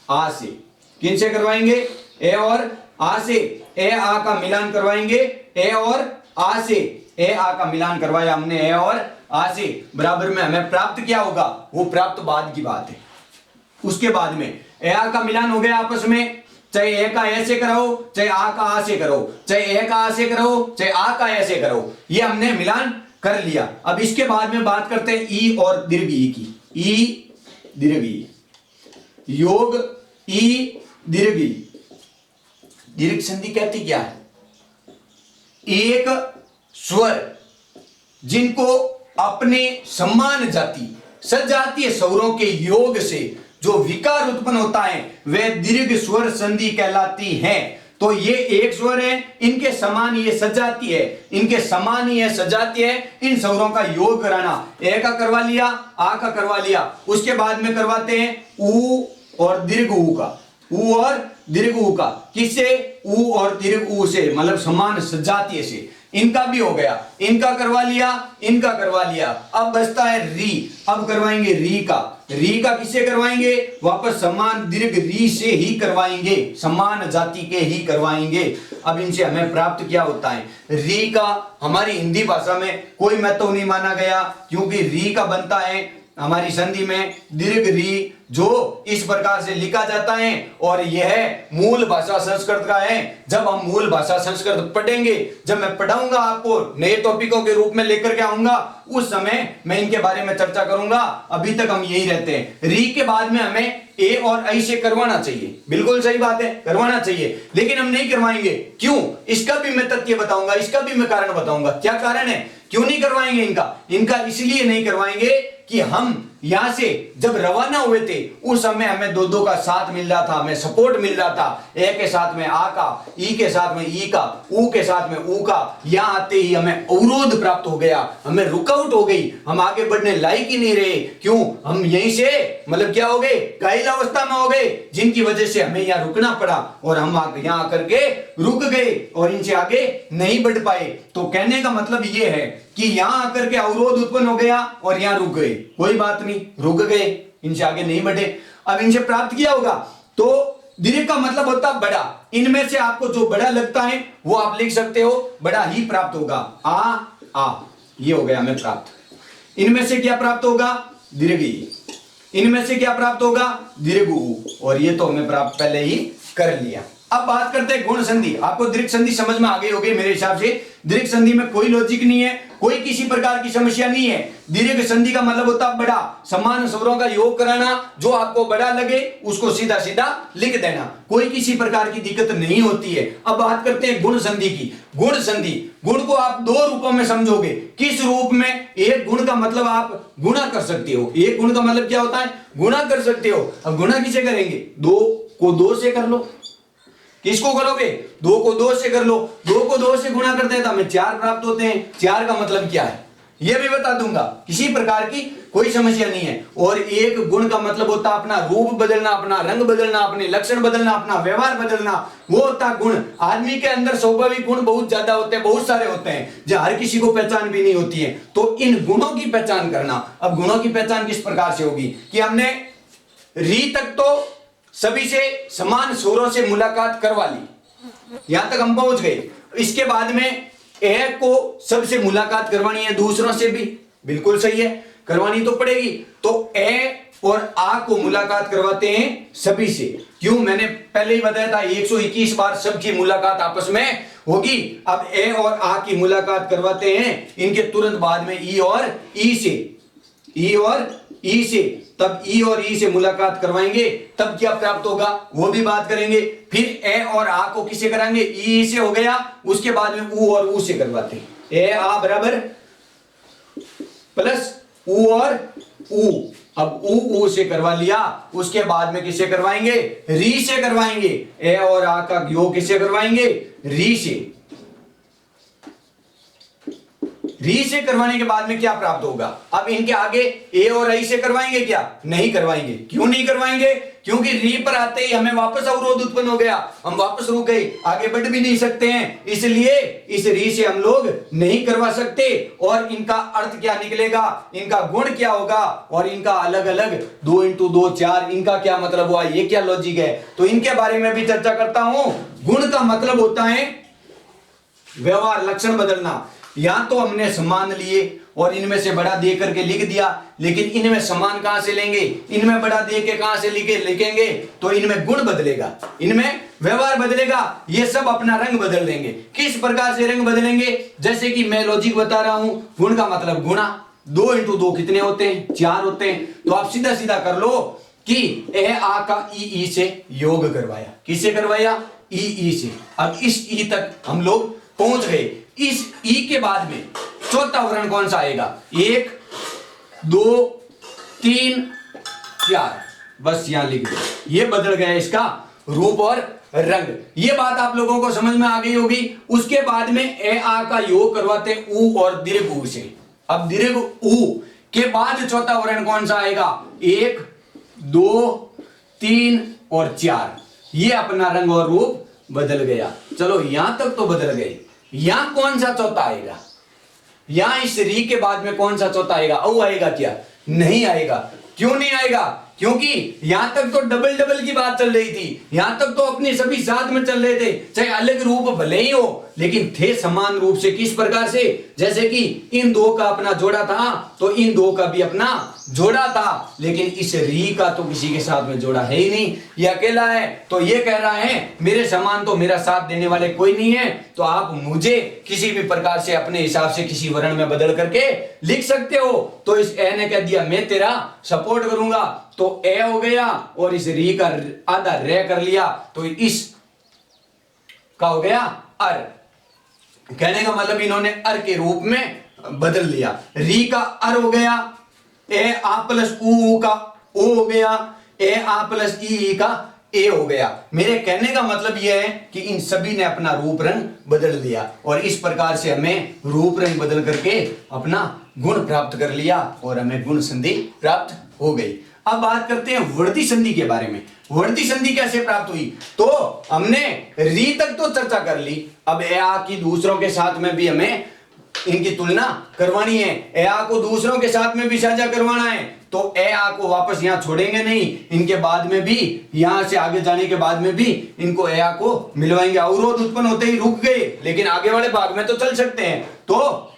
आ से। किन से करवाएंगे, ए और आ से। ए आ का मिलान करवाएंगे ए और आ से। ए आ का मिलान करवाया हमने ए और आ से, बराबर में हमें प्राप्त क्या होगा, वो प्राप्त बाद की बात है। उसके बाद में ए आ का मिलान हो गया आपस में, चाहे ए का ऐसे कराओ, चाहे आ का आ से करो, चाहे ए का आ से करो, चाहे आ का ऐसे करो, ये हमने मिलान कर लिया। अब इसके बाद में बात करते हैं ई और दीर्घ ई की। ई दीर्घ ई, योग ई दीर्घ ई। दीर्घ संधि कहती क्या है? एक स्वर जिनको अपने समान जाति सजातीय स्वरों के योग से जो विकार उत्पन्न होता है वह दीर्घ स्वर संधि कहलाती है। तो ये एक स्वर है, इनके समान ये सजातीय है, इनके समान ही है सजातीय है, इन स्वरों का योग कराना। ए का करवा लिया, आ का करवा लिया, उसके बाद में करवाते हैं ऊ और दीर्घ ऊ का। ऊ और दीर्घ ऊ का किससे? ऊ और दीर्घ ऊ से, मतलब समान सजातीय से। इनका भी हो गया, इनका करवा लिया, इनका करवा लिया। अब बचता है री। अब करवाएंगे री का। री का किससे करवाएंगे? वापस समान दीर्घ री से ही करवाएंगे, समान जाति के ही करवाएंगे। अब इनसे हमें प्राप्त क्या होता है? री का हमारी हिंदी भाषा में कोई महत्व नहीं माना गया, क्योंकि री का बनता है हमारी संधि में दीर्घ री, जो इस प्रकार से लिखा जाता है। और यह मूल भाषा संस्कृत का है। जब हम मूल भाषा संस्कृत पढ़ेंगे, जब मैं पढ़ाऊंगा आपको नए टॉपिकों के रूप में लेकर के आऊंगा, उस समय मैं इनके बारे में चर्चा करूंगा। अभी तक हम यही रहते हैं। री के बाद में हमें ए और आई से करवाना चाहिए, बिल्कुल सही बात है, करवाना चाहिए, लेकिन हम नहीं करवाएंगे। क्यों? इसका भी मैं तथ्य बताऊंगा, इसका भी मैं कारण बताऊंगा। क्या कारण है क्यों नहीं करवाएंगे इनका इसलिए नहीं करवाएंगे कि हम यहां से जब रवाना हुए थे उस समय हमें दो का साथ मिल रहा था, हमें सपोर्ट मिल रहा था। ए के साथ में आ का, ई के साथ में ई का, ऊ के साथ में ऊ का। यहां आते ही हमें अवरोध प्राप्त हो गया, हमें रुकावट हो गई, हम आगे बढ़ने लायक ही नहीं रहे। क्यों? हम यहीं से मतलब क्या हो गए? घायल अवस्था में हो गए, जिनकी वजह से हमें यहाँ रुकना पड़ा और हम यहाँ आकर के रुक गए और इनसे आगे नहीं बढ़ पाए। तो कहने का मतलब ये है कि यहां आकर के अवरोध उत्पन्न हो गया और यहां रुक गए। कोई बात नहीं, रुक गए, इनसे आगे नहीं बढ़े। अब इनसे प्राप्त किया होगा तो दीर्घ का मतलब होता है बड़ा। इनमें से आपको जो बड़ा लगता है वो आप लिख सकते हो, बड़ा ही प्राप्त होगा। आ ये हो गया हमें प्राप्त। इनमें से क्या प्राप्त होगा? दीर्घ ई। इनमें से क्या प्राप्त होगा? दीर्घ ऊ। और ये तो हमें प्राप्त पहले ही कर लिया। अब बात करते हैं गुण संधि। आपको दीर्घ संधि समझ में आ गई होगी मेरे हिसाब से। दीर्घ संधि में कोई लॉजिक नहीं है, कोई किसी प्रकार की समस्या नहीं है। दीर्घ संधि का मतलब होता है बड़ा, समान स्वरों का योग कराना, जो आपको बड़ा लगे उसको सीधा सीधा लिख देना, कोई किसी प्रकार की दिक्कत नहीं होती है। अब बात करते हैं गुण संधि की। गुण संधि, गुण को आप दो रूपों में समझोगे। किस रूप में? एक गुण का मतलब आप गुणा कर सकते हो। एक गुण का मतलब क्या होता है? गुणा कर सकते हो। अब गुणा किसे करेंगे? दो को दो से कर लो। किसको करोगे? दो को दो से कर लो। दो को दो से गुणा करते हैं तो हमें चार प्राप्त होते हैं। चार का मतलब क्या है यह भी बता दूंगा, किसी प्रकार की कोई समस्या नहीं है। और एक गुण का मतलब होता है अपना रूप बदलना, अपना रंग बदलना, अपने लक्षण बदलना, अपना व्यवहार बदलना, वो होता है गुण। आदमी के अंदर स्वाभाविक गुण बहुत ज्यादा होते हैं, बहुत सारे होते हैं, जो हर किसी को पहचान भी नहीं होती है। तो इन गुणों की पहचान करना। अब गुणों की पहचान किस प्रकार से होगी कि हमने री तक तो सभी से समान स्वरों से मुलाकात करवा ली, यहां तक हम पहुंच गए। इसके बाद में ए को सबसे मुलाकात करवानी है, दूसरों से भी, बिल्कुल सही है, करवानी तो पड़ेगी। तो ए और आ को मुलाकात करवाते हैं सभी से। क्यों? मैंने पहले ही बताया था 121 बार सबकी मुलाकात आपस में होगी। अब ए और आ की मुलाकात करवाते हैं, इनके तुरंत बाद में ई और ई से, ई और ई से, तब ई और ई से मुलाकात करवाएंगे, तब क्या प्राप्त होगा वो भी बात करेंगे। फिर ए और आ को किसे कराएंगे? ई से हो गया, उसके बाद में ऊ और ऊ से करवाते हैं। ए आ बराबर प्लस ऊ और ऊ। अब ऊ से करवा लिया, उसके बाद में किसे करवाएंगे? री से करवाएंगे। ए और आ का योग किसे करवाएंगे? री से। री से करवाने के बाद में क्या प्राप्त होगा? अब इनके आगे ए और आई से करवाएंगे क्या? नहीं करवाएंगे। क्यों नहीं करवाएंगे? क्योंकि री पर आते ही हमें वापस अवरोध उत्पन्न हो गया, हम वापस रुक गए, आगे बढ़ भी नहीं सकते हैं, इसलिए इस री से हम लोग नहीं करवा सकते। और इनका अर्थ क्या निकलेगा, इनका गुण क्या होगा, और इनका अलग अलग 2 × 2 4, इनका क्या मतलब हुआ, ये क्या लॉजिक है, तो इनके बारे में भी चर्चा करता हूं। गुण का मतलब होता है व्यवहार, लक्षण बदलना। या तो हमने समान लिए और इनमें से बड़ा दे करके लिख दिया, लेकिन इनमें समान कहां से लेंगे, इनमें बड़ा दे के कहां से लिखेंगे, तो इनमें गुण बदलेगा, इनमें व्यवहार बदलेगा, ये सब अपना रंग बदल देंगे। किस प्रकार से रंग बदलेंगे, जैसे कि मैं लॉजिक बता रहा हूं, गुण का मतलब गुणा, 2 इंटू 2 कितने होते हैं, 4 होते हैं। तो आप सीधा सीधा कर लो कि ए आ का ई से योग करवाया, किससे करवाया, ई से। अब इस ई तक हम लोग पहुंच गए। इस ई के बाद में चौथा वर्ण कौन सा आएगा, 1 2 3 4, बस यहां लिख दो, ये बदल गया इसका रूप और रंग। ये बात आप लोगों को समझ में आ गई होगी। उसके बाद में ए आ का योग करवाते ऊ और दीर्घ ऊ से। अब दीर्घ ऊ के बाद चौथा वर्ण कौन सा आएगा, 1 2 3 और 4, ये अपना रंग और रूप बदल गया। चलो यहां तक तो बदल गए, यहां कौन सा चौथा आएगा, यहां इस री के बाद में कौन सा चौथा आएगा, औ आएगा क्या, नहीं आएगा। क्यों नहीं आएगा, क्योंकि यहां तक तो डबल डबल की बात चल रही थी, यहां तक तो अपने सभी साथ में चल रहे थे, चाहे अलग रूप भले ही हो लेकिन थे समान रूप से। किस प्रकार से, जैसे कि इन दो का अपना जोड़ा था तो इन दो का भी अपना जोड़ा था, लेकिन इस री का तो किसी के साथ में जोड़ा है ही नहीं, ये अकेला है। तो ये कह रहा है मेरे समान तो मेरा साथ देने वाले कोई नहीं है, तो आप मुझे किसी भी प्रकार से अपने हिसाब से किसी वर्ण में बदल करके लिख सकते हो। तो इस ए ने कह दिया मैं तेरा सपोर्ट करूंगा, तो ए हो गया, और इस री का आधा रे कर लिया, तो इस का हो गया अर। कहने का मतलब इन्होंने अर के रूप में बदल लिया। री का अर हो गया, ए आ प्लस ऊ का ओ हो गया, ए आ प्लस ई का ए हो गया। मेरे कहने का मतलब यह है कि इन सभी ने अपना रूप रंग बदल दिया, और इस प्रकार से हमें रूप रंग बदल करके अपना गुण प्राप्त कर लिया, और हमें गुण संधि प्राप्त हो गई। अब बात करते हैं वर्ती संधि के बारे में। वर्ती संधि कैसे प्राप्त हुई, तो हमने री तक तो चर्चा कर ली, अब ए आ की दूसरों के साथ में भी हमें इनकी तुलना करवानी है। ए आ को दूसरों के साथ में भी साझा करवाना है, तो ए आ को वापस यहां छोड़ेंगे नहीं, इनके बाद में भी यहां से आगे जाने के बाद में भी इनको ए आ को मिलवाएंगे। अवरोध उत्पन्न होते ही रुक गए, लेकिन आगे वाले भाग में तो चल सकते हैं। तो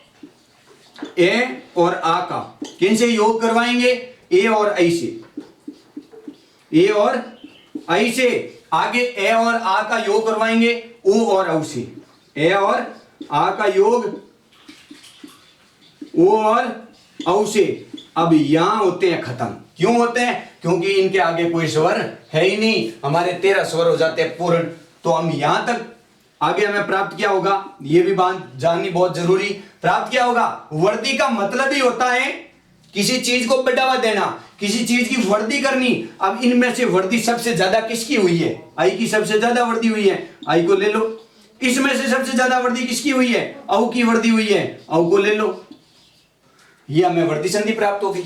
ए और आ का किन से योग करवाएंगे, ए और आई से, ए और आई से। आगे ए और आ का योग करवाएंगे ओ और औ से, ए और आ का योग ओ और औ से। अब यहां होते हैं खत्म। क्यों होते हैं, क्योंकि इनके आगे कोई स्वर है ही नहीं, हमारे 13 स्वर हो जाते हैं पूर्ण। तो हम यहां तक आगे हमें प्राप्त क्या होगा, यह भी बात जाननी बहुत जरूरी। प्राप्त क्या होगा, वर्ती का मतलब ही होता है किसी चीज को बढ़ावा देना, किसी चीज की वृद्धि करनी। अब इनमें से वृद्धि सबसे ज्यादा किसकी हुई है, आई की सबसे ज्यादा वृद्धि हुई है, आई को ले लो। इसमें से सबसे ज्यादा वृद्धि किसकी हुई है, औ की वृद्धि हुई है, औ को ले लो। ये हमें वर्ती संधि प्राप्त होगी।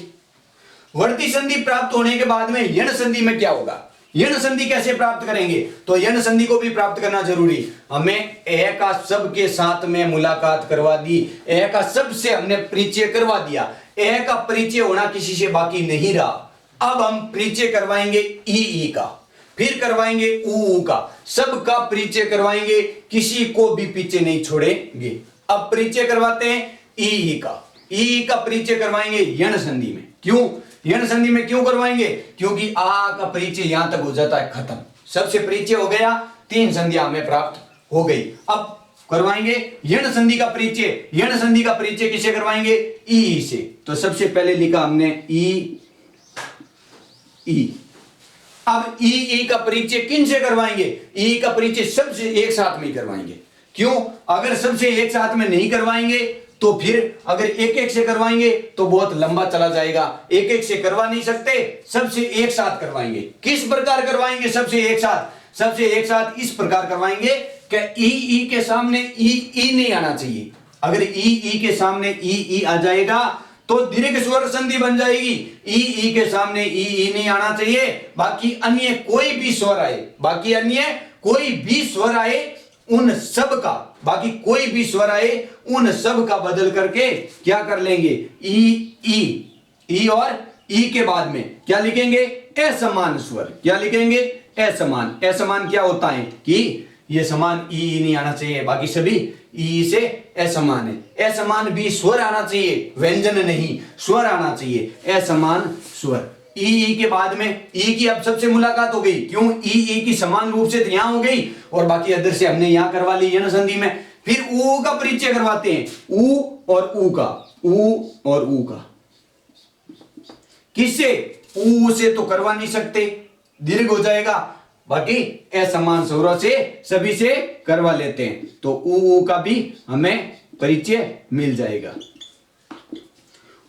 वर्ती संधि प्राप्त होने के बाद में यण संधि में क्या होगा, यण संधि कैसे प्राप्त करेंगे, तो यण संधि को भी प्राप्त करना जरूरी। हमें ए का सबके साथ में मुलाकात करवा दी, ए का सबसे हमने परिचय करवा दिया, ए का परिचय होना किसी से बाकी नहीं रहा। अब हम परिचय करवाएंगे ई का, फिर करवाएंगे ऊ का, सबका परिचय करवाएंगे, किसी को भी पीछे नहीं छोड़ेंगे। अब परिचय करवाते हैं ई का, ई का परिचय करवाएंगे यण संधि में। क्यों यण संधि में क्यों करवाएंगे, क्योंकि आ का परिचय यहां तक हो जाता है खत्म, सबसे परिचय हो गया, 3 संधियां हमें प्राप्त हो गई। अब करवाएंगे यण संधि का परिचय। यण संधि का परिचय किसे करवाएंगे, ई से। तो सबसे पहले लिखा हमने ई। अब ई का परिचय किन से करवाएंगे, ई का परिचय सबसे एक साथ में करवाएंगे। क्यों, अगर सबसे एक साथ में नहीं करवाएंगे तो फिर अगर एक एक से करवाएंगे तो बहुत लंबा चला जाएगा, एक एक से करवा नहीं सकते, सबसे एक साथ करवाएंगे। किस प्रकार करवाएंगे सबसे एक साथ, सबसे एक साथ इस प्रकार करवाएंगे कि ई के सामने ई नहीं आना चाहिए। अगर ई के सामने ई आ जाएगा तो दीर्घ स्वर संधि बन जाएगी। ई के सामने ई नहीं आना चाहिए, बाकी अन्य कोई भी स्वर आए, बाकी अन्य कोई भी स्वर आए उन सब का, बाकी कोई भी स्वर आए उन सब का बदल करके क्या कर लेंगे, ई और ई के बाद में क्या लिखेंगे, असमान स्वर। क्या लिखेंगे, असमान। असमान क्या होता है कि ये समान ई नहीं आना चाहिए, बाकी सभी ई से असमान है। असमान भी स्वर आना चाहिए, व्यंजन नहीं, स्वर आना चाहिए। असमान स्वर ई के बाद में ई की अब सबसे मुलाकात हो गई, क्यों ई की समान रूप से यहां हो गई और बाकी अदर से हमने यहां करवा ली यन संधि में। फिर ऊ का परिचय करवाते हैं, ऊ और ऊ का, ऊ और ऊ का किससे? ऊ से तो करवा नहीं सकते, दीर्घ हो जाएगा, बाकी असमान स्वरों से सभी से करवा लेते हैं, तो ऊ का भी हमें परिचय मिल जाएगा।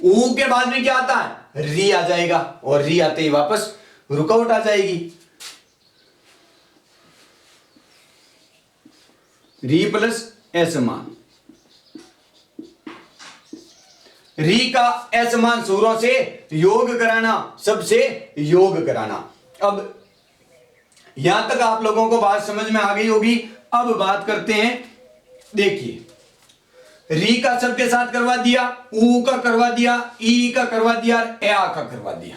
ऊ के बाद में क्या आता है? री आ जाएगा और री आते ही वापस रुकावट आ जाएगी। री प्लस असमान, री का असमान स्वरों से योग कराना, सबसे योग कराना। अब यहां तक आप लोगों को बात समझ में आ गई होगी। अब बात करते हैं, देखिए री का सबके साथ करवा दिया, ऊ का करवा दिया, ई का करवा दिया, ए आ का करवा दिया,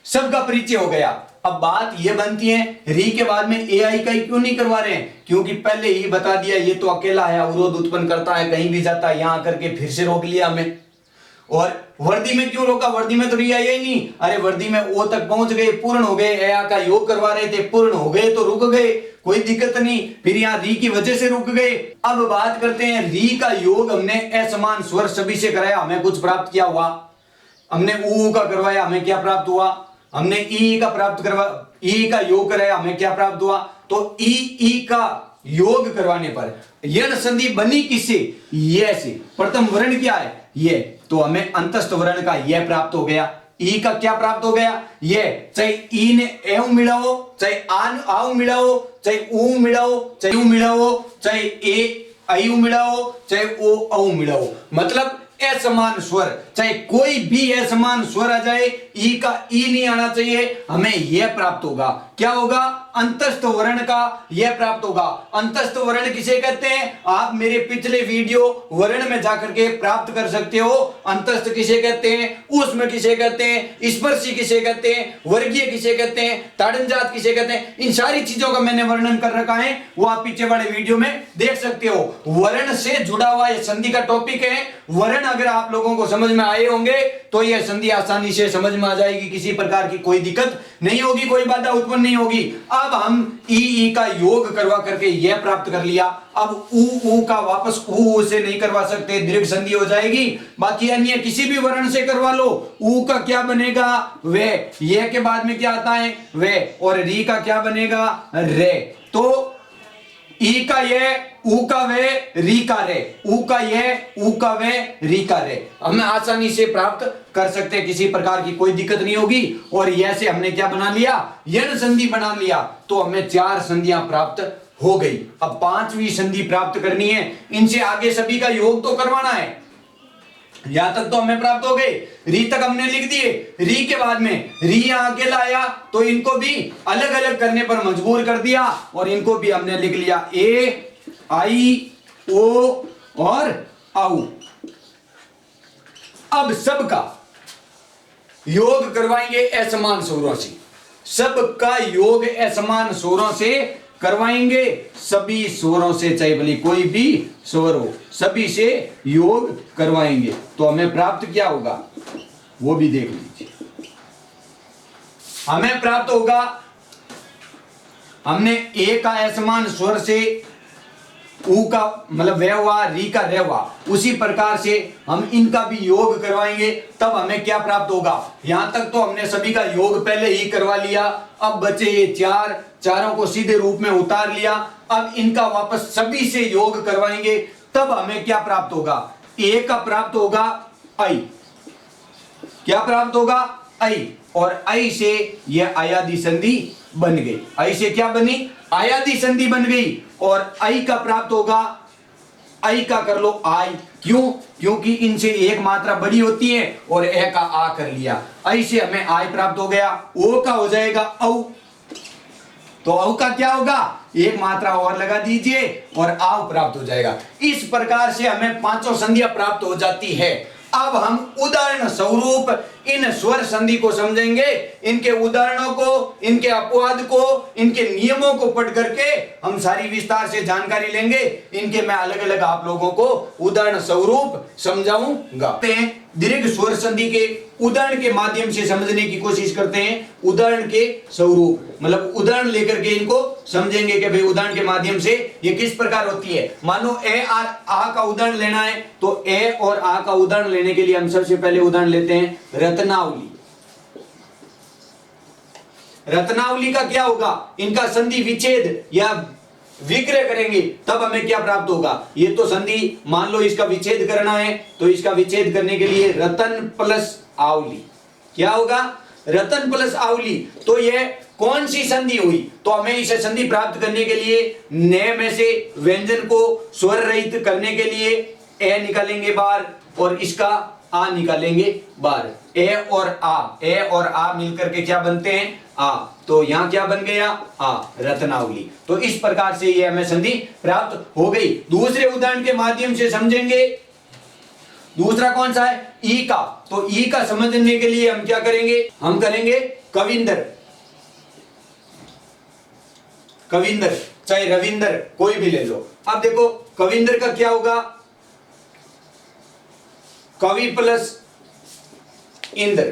सबका परिचय हो गया। अब बात यह बनती है, री के बाद में ए आई का ही क्यों नहीं करवा रहे हैं? क्योंकि पहले ही बता दिया ये तो अकेला है, अवरोध उत्पन्न करता है, कहीं भी जाता है, यहां करके फिर से रोक लिया हमें। और वर्दी में क्यों रोका? वर्दी में तो री आई ही नहीं। अरे वर्दी में ओ तक पहुंच गए, पूर्ण हो गए, ए आ का योग करवा रहे थे, पूर्ण हो गए तो रुक गए, कोई दिक्कत नहीं, फिर यहां री की वजह से रुक गए। अब बात करते हैं, री का योग हमने असमान स्वर सभी से कराया, हमें कुछ प्राप्त क्या हुआ? हमने ऊ का करवाया, हमें क्या प्राप्त हुआ? हमने ई का प्राप्त करवा, ई का योग कराया, हमें क्या प्राप्त हुआ? तो ई का योग करवाने पर यण संधि बनी किससे? ये से। प्रथम वर्ण क्या है? ये, तो हमें अंतस्थ वर्ण का यह प्राप्त हो गया। ई का क्या प्राप्त हो गया? ये, चाहे ई ने एव मिलाओ, चाहे आन आव मिलाओ, चाहे ऊ मिलाओ, चाहे यू मिलाओ, चाहे ए आयु मिलाओ, चाहे ओ औ मिलाओ, मतलब असमान स्वर, चाहे कोई भी असमान स्वर आ जाए, ई का ई नहीं आना चाहिए, हमें यह प्राप्त होगा। क्या होगा? अंतस्थ वर्ण का यह प्राप्त होगा। अंतस्थ वर्ण किसे कहते हैं? आप मेरे पिछले वीडियो वर्ण में जाकर के प्राप्त कर सकते हो। अंतस्थ किसे कहते हैं, ऊष्म किसे कहते हैं, स्पर्शी किसे कहते हैं, वर्गीय किसे कहते हैं, ताड़नजात किसे कहते हैं, इन सारी चीजों का मैंने वर्णन कर रखा है, वो आप पीछे वाले वीडियो में देख सकते हो। वर्ण से जुड़ा हुआ यह संधि का टॉपिक है। वर्ण अगर आप लोगों को समझ में आए होंगे तो यह संधि आसानी से समझ में आ जाएगी, किसी प्रकार की कोई दिक्कत नहीं होगी, कोई बाधा उत्पन्न नहीं होगी। अब हम ई का योग करवा करके यह प्राप्त कर लिया। अब ऊ का वापस ऊ से नहीं करवा सकते, दीर्घ संधि हो जाएगी। बाकी अन्य किसी भी वर्ण से करवा लो, ऊ का क्या बनेगा? वे। ये के बाद में क्या आता है? वे। और री का क्या बनेगा? रे। तो ई का ये, ऊ का वे, री का रे, ऊ का ये, ऊ का वे, री का रे, हम आसानी से प्राप्त कर सकते हैं, किसी प्रकार की कोई दिक्कत नहीं होगी। और यह से हमने क्या बना लिया? यण संधि बना लिया, तो हमें 4 संधियां प्राप्त हो गई। अब 5वीं संधि प्राप्त करनी है, इनसे आगे सभी का योग तो करवाना है। यहां तक तो हमें प्राप्त हो गए, री तक हमने लिख दिए। री के बाद में री यहां अकेला आया तो इनको भी अलग अलग करने पर मजबूर कर दिया और इनको भी हमने लिख लिया ए आई ओ और आउ। अब सबका योग करवाएंगे असमान स्वरों से, सबका योग असमान स्वरों से करवाएंगे, सभी स्वरों से, चाहे भले कोई भी स्वर हो, सभी से योग करवाएंगे। तो हमें प्राप्त क्या होगा वो भी देख लीजिए। हमें प्राप्त होगा, हमने ए का असमान स्वर से ऊ का मतलब वे हुआ, री का रे हुआ, उसी प्रकार से हम इनका भी योग करवाएंगे, तब हमें क्या प्राप्त होगा। यहां तक तो हमने सभी का योग पहले ही करवा लिया। अब बचे ये 4, चारों को सीधे रूप में उतार लिया। अब इनका वापस सभी से योग करवाएंगे, तब हमें क्या प्राप्त होगा? ए का प्राप्त होगा आई। क्या प्राप्त होगा? आई। और आई से यह आयादी संधि बन गई। आई से क्या बनी? आयादी संधि बन गई। और आई का प्राप्त होगा, आई का कर लो आई। क्यों? क्योंकि इनसे एक मात्रा बड़ी होती है और ए का आ कर लिया, आई से हमें आई प्राप्त हो गया। ओ का हो जाएगा औ, तो औ का क्या होगा? एक मात्रा और लगा दीजिए और आव प्राप्त हो जाएगा। इस प्रकार से हमें 5 संधियां प्राप्त हो जाती है। अब हम उदाहरण स्वरूप इन स्वर संधि को समझेंगे, इनके उदाहरणों को, इनके अपवाद को, इनके नियमों को पढ़ करके हम सारी विस्तार से जानकारी लेंगे। इनके मैं अलग अलग आप लोगों को उदाहरण स्वरूप समझाऊंगा। दीर्घ स्वर संधि के उदाहरण के माध्यम से समझने की कोशिश करते हैं। उदाहरण के स्वरूप मतलब उदाहरण लेकर के इनको समझेंगे कि भाई उदाहरण के माध्यम से ये किस प्रकार होती है। मानो ए और आ का उदाहरण लेना है तो ए और आ का उदाहरण लेने के लिए हम सबसे पहले उदाहरण लेते हैं रत्नावली। रत्नावली का क्या होगा, इनका संधि विच्छेद या विग्रह करेंगे तब हमें क्या प्राप्त होगा। ये तो संधि मान लो इसका विच्छेद करना है तो इसका विच्छेद करने के लिए रतन प्लस आवली क्या होगा, रतन प्लस आवली। तो यह कौन सी संधि हुई, तो हमें इसे संधि प्राप्त करने के लिए न में से व्यंजन को स्वर रहित करने के लिए ए निकालेंगे बाहर और इसका आ निकालेंगे बाहर। ए और आ मिलकर के क्या बनते हैं, आ। तो यहां क्या बन गया, आ, रत्नावली। तो इस प्रकार से ये हमें संधि प्राप्त हो गई। दूसरे उदाहरण के माध्यम से समझेंगे। दूसरा कौन सा है, ई का। तो ई का समझने के लिए हम क्या करेंगे, हम करेंगे कविंदर। कविंदर चाहे रविंदर कोई भी ले लो। अब देखो कविंदर का क्या होगा, कवि प्लस इंद्र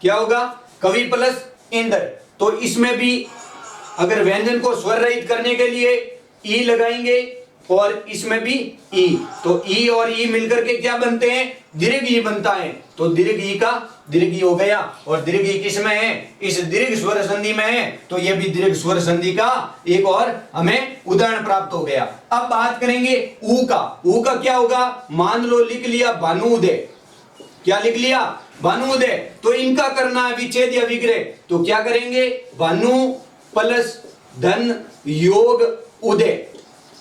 क्या होगा, कवि प्लस इंद्र। तो इसमें भी अगर व्यंजन को स्वर रहित करने के लिए ई लगाएंगे और इसमें भी ई, तो ई और ई मिलकर के क्या बनते हैं, दीर्घ ई बनता है। तो दीर्घ ई का दीर्घ ई हो गया और दीर्घ ई किस में है, इस दीर्घ स्वर संधि में है। तो यह भी दीर्घ स्वर संधि का एक और हमें उदाहरण प्राप्त हो गया। अब बात करेंगे ऊ का। ऊ का क्या होगा, मान लो लिख लिया भानुउदय। क्या लिख लिया, भानुउदय। तो इनका करना है विच्छेद या विग्रह। तो क्या करेंगे, भानु प्लस धन योग उदय।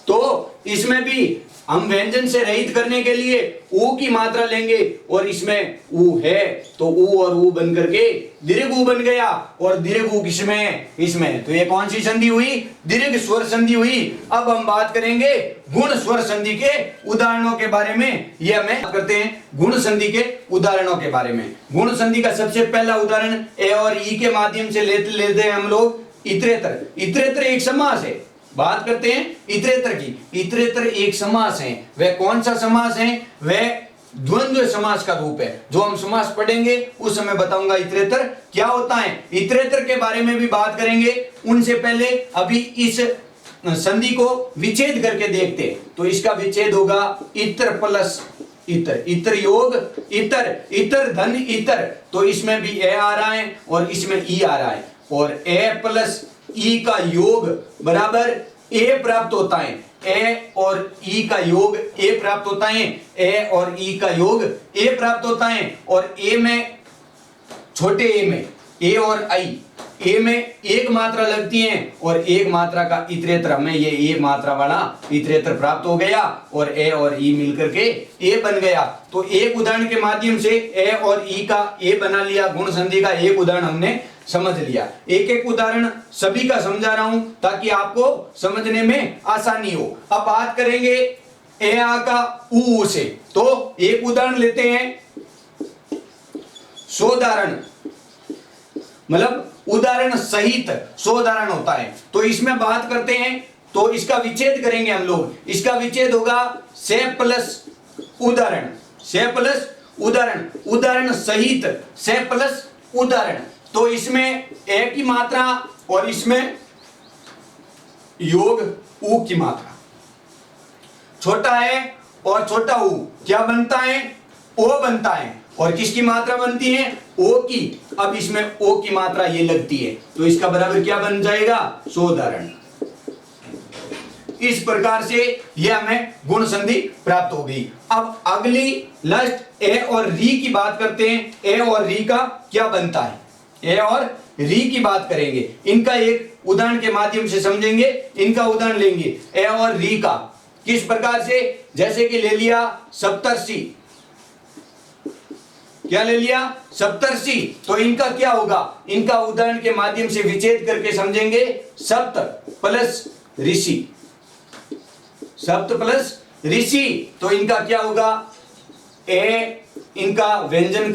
तो इसमें भी हम व्यंजन से रहित करने के लिए ऊ की मात्रा लेंगे और इसमें ऊ है तो ऊ और ऊ बन करके दीर्घ ऊ बन गया। और दीर्घ ऊ किसमें है, इसमें। तो ये कौन सी संधि हुई, दीर्घ स्वर संधि हुई। अब हम बात करेंगे गुण स्वर संधि के उदाहरणों के बारे में। ये हमें करते हैं गुण संधि के उदाहरणों के बारे में। गुण संधि का सबसे पहला उदाहरण ए और ई के माध्यम से लेते हैं हम लोग इतरेतर। इतरेतर एक समास है। बात करते हैं इतरेतर की। इतरेतर एक समास है। वह कौन सा समास है, वह द्वंद्व समास का रूप है। जो हम समास पढ़ेंगे उस समय बताऊंगा इतरेतर क्या होता है। इतरेतर के बारे में भी बात करेंगे। उनसे पहले अभी इस संधि को विच्छेद करके देखते हैं। तो इसका विच्छेद होगा इतर प्लस इतर, इतर योग इतर, इतर धन इतर। तो इसमें भी ए आ रहा है और इसमें ई आ रहा है और ए प्लस ई का योग बराबर ए प्राप्त होता है। ए और ई का योग ए प्राप्त होता है। ए और ई का योग ए प्राप्त होता है। और ए में, छोटे ए में ए और आई, ए में एक मात्रा लगती है और एक मात्रा का इतरेतर, हमें ये ए मात्रा वाला इतरेतर प्राप्त हो गया और ए और ई मिलकर के ए बन गया। तो एक उदाहरण के माध्यम से ए और ई का ए बना लिया। गुण संधि का एक उदाहरण हमने समझ लिया। एक एक उदाहरण सभी का समझा रहा हूं ताकि आपको समझने में आसानी हो। अब बात करेंगे ए आ का ऊ से। तो एक उदाहरण लेते हैं, सोदाहरण मतलब उदाहरण सहित सोदाहरण होता है। तो इसमें बात करते हैं तो इसका विच्छेद करेंगे हम लोग। इसका विच्छेद होगा से प्लस उदाहरण, से प्लस उदाहरण, उदाहरण सहित से प्लस उदाहरण। तो इसमें ए की मात्रा और इसमें योग ऊ की मात्रा। छोटा है और छोटा ऊ क्या बनता है, ओ बनता है। और किसकी मात्रा बनती है, ओ की। अब इसमें ओ की मात्रा ये लगती है तो इसका बराबर क्या बन जाएगा, सोदाहरण। इस प्रकार से यह हमें गुण संधि प्राप्त हो गई। अब अगली लास्ट ए और री की बात करते हैं। ए और री का क्या बनता है, ए और री की बात करेंगे। इनका एक उदाहरण के माध्यम से समझेंगे। इनका उदाहरण लेंगे ए और री का। किस प्रकार से, जैसे कि ले लिया सप्तर्षि। क्या ले लिया, सप्तर्षि। तो इनका क्या होगा, इनका उदाहरण के माध्यम से विच्छेद करके समझेंगे। सप्त प्लस ऋषि, सप्त प्लस ऋषि। तो इनका क्या होगा, ए इनका व्यंजन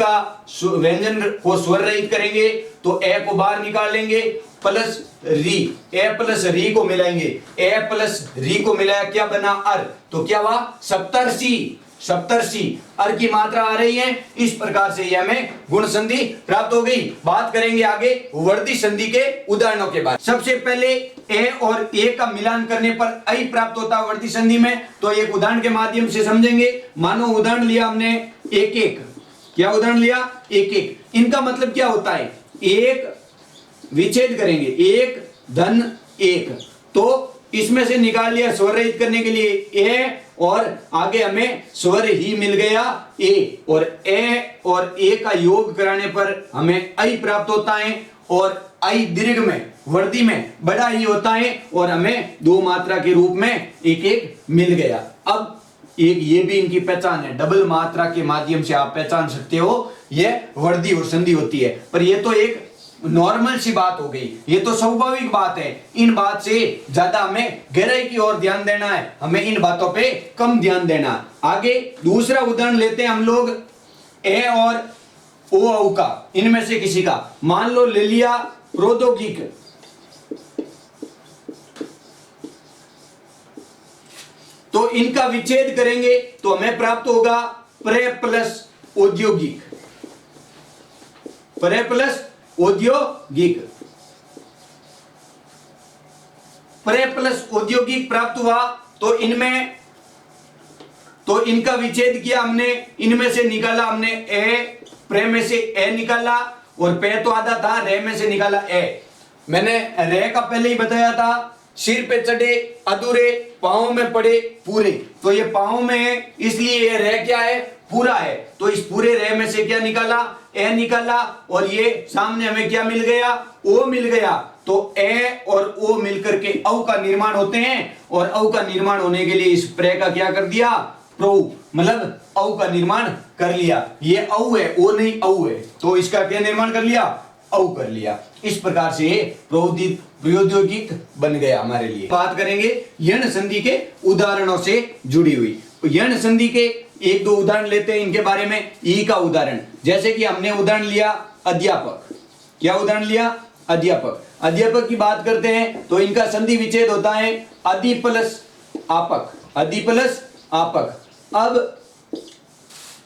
को स्वर रहित करेंगे तो ए को बाहर निकाल लेंगे, प्लस री, ए प्लस री को मिलाएंगे, ए प्लस री को मिलाया क्या बना अर, तो क्या हुआ सप्तर्षि, सप्तर्षि अर की मात्रा आ रही है। इस प्रकार से यह हमें गुण संधि प्राप्त हो गई। बात करेंगे आगे वर्दी संधि के उदाहरणों के बाद। सबसे पहले ए और ए का मिलान करने पर ऐ प्राप्त होता है वर्दी संधि में, तो एक उदाहरण के माध्यम से समझेंगे। मानो उदाहरण लिया हमने एक एक, क्या उदाहरण लिया एक एक, इनका मतलब क्या होता है, एक विच्छेद करेंगे, एक धन एक, तो इसमें से निकाल लिया स्वर रहित करने के लिए ए, और आगे हमें स्वर ही मिल गया ए, और ए का योग कराने पर हमें ऐ प्राप्त होता है, और ऐ दीर्घ में वर्दी में बड़ा ही होता है, और हमें दो मात्रा के रूप में एक एक मिल गया। अब एक ये भी इनकी पहचान है, डबल मात्रा के माध्यम से आप पहचान सकते हो ये वर्दी और संधि होती है। पर ये तो एक नॉर्मल सी बात हो गई, ये तो स्वाभाविक बात है। इन बात से ज्यादा हमें गहराई की ओर ध्यान देना है, हमें इन बातों पे कम ध्यान देना। आगे दूसरा उदाहरण लेते हैं हम लोग ए और ओ औ का, इनमें से किसी का, मान लो ले लिया प्रौद्योगिक, तो इनका विच्छेद करेंगे तो हमें प्राप्त होगा प्रे प्लस औद्योगिक, प्रे प्लस औद्योगिक, प्रे प्लस औद्योगिक प्राप्त हुआ। तो इनमें, तो इनका विच्छेद किया हमने, इनमें से निकाला हमने ए, प्रे में से ए निकाला, और पे तो आधा था, रे में से निकाला ए। मैंने रे का पहले ही बताया था, सिर पे चढ़े अधूरे, पांव में पड़े पूरे, तो ये पांव में है इसलिए ये रे क्या है, पूरा है। तो इस पूरे रे में से क्या निकाला, ए निकाला, और ये सामने हमें क्या मिल गया, ओ मिल गया। तो ए और ओ मिलकर के औ का निर्माण होते हैं, और औ का निर्माण होने के लिए इस प्रे का क्या कर दिया, प्रो, मतलब औ का निर्माण कर लिया। ये औ है, ओ नहीं औ है, तो इसका क्या निर्माण कर लिया, औ कर लिया। इस प्रकार से प्रौद्योगिक बन गया हमारे लिए। बात करेंगे यण संधि के उदाहरणों से जुड़ी हुई। यण संधि के एक दो उदाहरण लेते हैं इनके बारे में। ई का उदाहरण, जैसे कि हमने उदाहरण लिया अध्यापक, क्या उदाहरण लिया, अध्यापक। अध्यापक की बात करते हैं तो इनका संधि विच्छेद होता है अधि प्लस आपक, अधि प्लस आपक। अब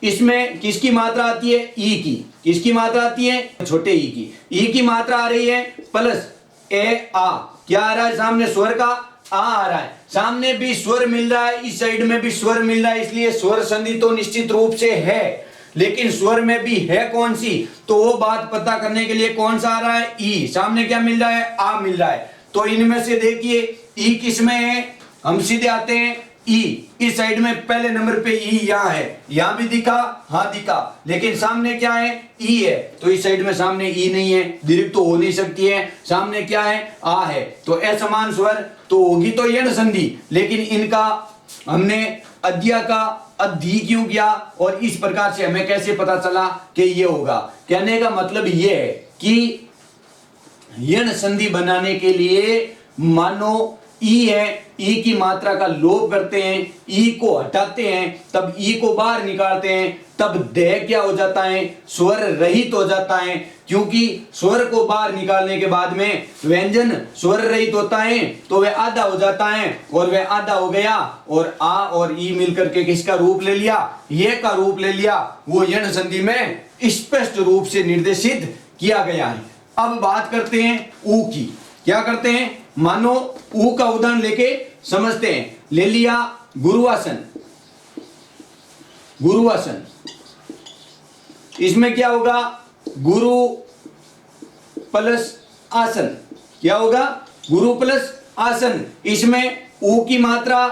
इसमें किसकी मात्रा आती है, ई की, किसकी मात्रा आती है, छोटे ई की, ई की मात्रा आ रही है प्लस ए आ, क्या आ रहा है सामने, स्वर का आ रहा है, सामने भी स्वर मिल रहा है, इस साइड में भी स्वर मिल रहा है, इसलिए स्वर संधि तो निश्चित रूप से है, लेकिन स्वर में भी है कौन सी, तो वो बात पता करने के लिए कौन सा आ रहा है, ई, सामने क्या मिल रहा है, आ मिल रहा है। तो इनमें से देखिए ई किसमें है, हम सीधे आते हैं ई, इस साइड में पहले नंबर पे ई यहाँ है, यहाँ भी दिखा, हाँ दिखा, लेकिन सामने क्या है, ई है, तो इस साइड में सामने ई नहीं है, दीर्घ तो हो नहीं सकती है, सामने क्या है, आ है, तो असमान स्वर तो होगी तो यण संधि, लेकिन इनका हमने अद्या का अधि क्यों किया, और इस प्रकार से हमें कैसे पता चला कि ये होगा। कहने का मतलब ये है कि यण संधि बनाने के लिए मानो ई है, ई की मात्रा का लोप करते हैं, ई को हटाते हैं, तब ई को बाहर निकालते हैं, तब देह क्या हो जाता है, स्वर रहित हो जाता है, क्योंकि स्वर को बाहर निकालने के बाद में व्यंजन स्वर रहित होता है, तो वह आधा हो जाता है, और वह आधा हो गया, और आ और ई मिलकर के किसका रूप ले लिया, ये का रूप ले लिया, वो यण संधि में स्पष्ट रूप से निर्देशित किया गया है। अब बात करते हैं ऊ की, क्या करते हैं, मानो ऊ का उदाहरण लेके समझते हैं। ले लिया गुरुआसन, गुरुआसन, इसमें क्या होगा, गुरु प्लस आसन, क्या होगा, गुरु प्लस आसन, इसमें ऊ की मात्रा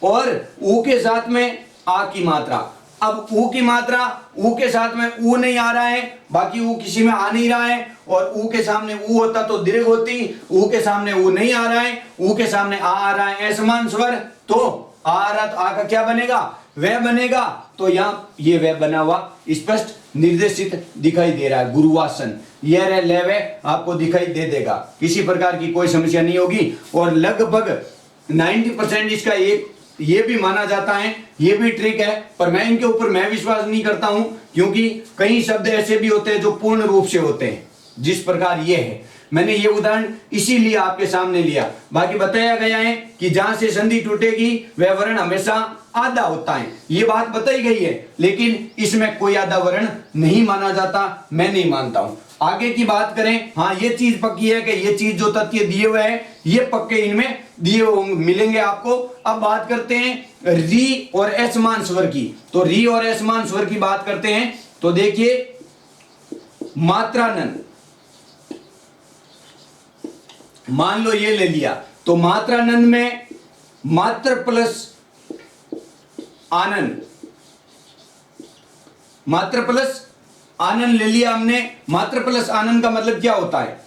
और ऊ के साथ में आ की मात्रा। अब ऊ की मात्रा, ऊ के साथ में ऊ नहीं आ रहा है, बाकी ऊ किसी में आ नहीं रहा है, और ऊ के सामने ऊ होता तो दीर्घ होती, ऊ के सामने ऊ नहीं आ रहा है, ऊ के सामने आ रहा है, असमान स्वर, तो आ रहा, तो आ का क्या बनेगा, वह बनेगा, तो यहाँ ये वह बना हुआ स्पष्ट निर्देशित दिखाई दे रहा है, गुरुआसन, यह रे ले वे आपको दिखाई दे देगा, किसी प्रकार की कोई समस्या नहीं होगी, और लगभग 90% इसका एक ये भी माना जाता है, ये भी ट्रिक है, पर मैं इनके ऊपर मैं विश्वास नहीं करता हूं, क्योंकि कई शब्द ऐसे भी होते हैं जो पूर्ण रूप से होते हैं, जिस प्रकार ये है। मैंने ये उदाहरण इसीलिए आपके सामने लिया। बाकी बताया गया है कि जहां से संधि टूटेगी वह वर्ण हमेशा आधा होता है, ये बात बताई गई है, लेकिन इसमें कोई आधा वर्ण नहीं माना जाता, मैं नहीं मानता हूं। आगे की बात करें, हाँ ये चीज पक्की है कि ये चीज जो तथ्य दिए हुए हैं ये पक्के इनमें दिए हुए मिलेंगे आपको। अब बात करते हैं री और असमान स्वर की। तो री और असमान स्वर की बात करते हैं, तो देखिए मात्रानन, मान लो ये ले लिया, तो मात्रानंद में मात्र प्लस आनंद, मात्र प्लस आनंद ले लिया हमने। मात्र प्लस आनंद का मतलब क्या होता है?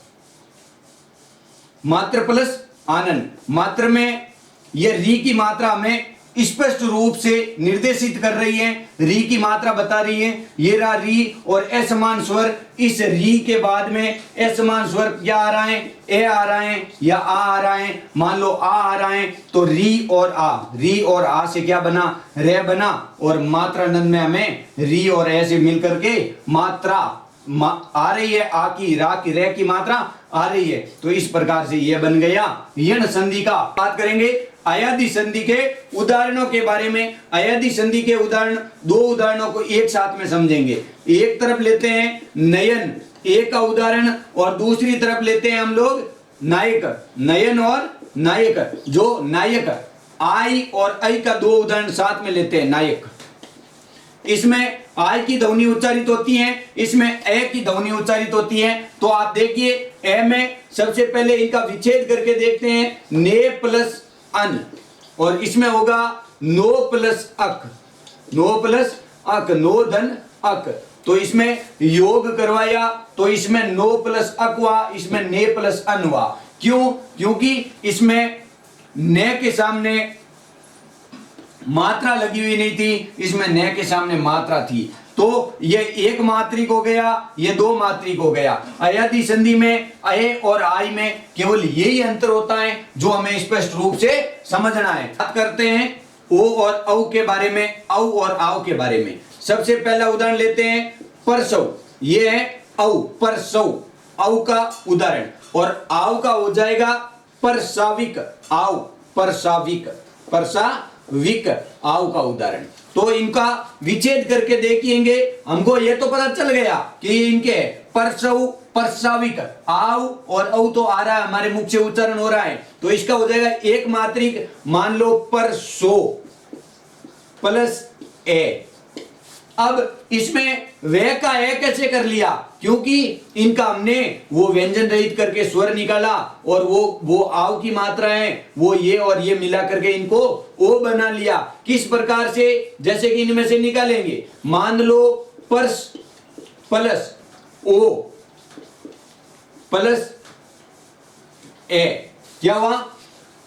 मात्र प्लस आनंद, मात्र में यह री की मात्रा हमें स्पष्ट रूप से निर्देशित कर रही है, री की मात्रा बता रही है। ये रहा री और असमान स्वर, इस री के बाद में असमान स्वर क्या आ रहा है? ए आ रहा है या आ रहा है? मान लो आ रहा है तो री और आ, री और आ से क्या बना? रे बना। और मात्रानंद में हमें री और ए से मिलकर के मात्रा आ रही है, आ की, रा की, रे की मात्रा आ रही है। तो इस प्रकार से यह बन गया यण संधि का। बात करेंगे अयादि संधि के उदाहरणों के बारे में। अयादि संधि के उदाहरण, दो उदाहरणों को एक साथ में समझेंगे। एक तरफ लेते हैं नयन, एक का उदाहरण, और दूसरी तरफ लेते हैं हम लोग नायक, नयन और नायक। जो नायक आई और आई का दो उदाहरण साथ में लेते हैं। नायक, इसमें आई की ध्वनि उच्चारित होती है, इसमें ए की ध्वनि उच्चारित होती है। तो आप देखिए ए में सबसे पहले इनका विच्छेद करके देखते हैं, ने प्लस अन, और इसमें होगा नो प्लस अक, नो प्लस अक, नो धन अक। तो इसमें योग करवाया तो इसमें नो प्लस अक हुआ, इसमें ने प्लस अन हुआ। क्यों? क्योंकि इसमें ने के सामने मात्रा लगी हुई नहीं थी, इसमें न के सामने मात्रा थी। तो ये एक मात्रिक हो गया, ये दो मात्रिक हो गया। अयादि संधि में अय और आई में केवल यही अंतर होता है जो हमें स्पष्ट रूप से समझना है। बात करते हैं ओ और औ के बारे में, औ और आओ के बारे में। सबसे पहला उदाहरण लेते हैं परसव, ये है औ, परसव, औ का उदाहरण, और आओ का हो जाएगा परसाविक, आओ, परसाविक, परसाविक, आओ का उदाहरण। तो इनका विच्छेद करके देखेंगे, हमको ये तो पता चल गया कि इनके परसव, परसाविक, आओ और औ तो आ रहा है, हमारे मुख से उच्चारण हो रहा है। तो इसका हो जाएगा एक मात्रिक, मान लो परसो प्लस ए। अब इसमें वे का ए कैसे कर लिया? क्योंकि इनका हमने वो व्यंजन रहित करके स्वर निकाला, और वो आव की मात्रा है, वो ये और ये मिला करके इनको ओ बना लिया। किस प्रकार से? जैसे कि इनमें से निकालेंगे, मान लो पर्स प्लस ओ प्लस ए, क्या हुआ?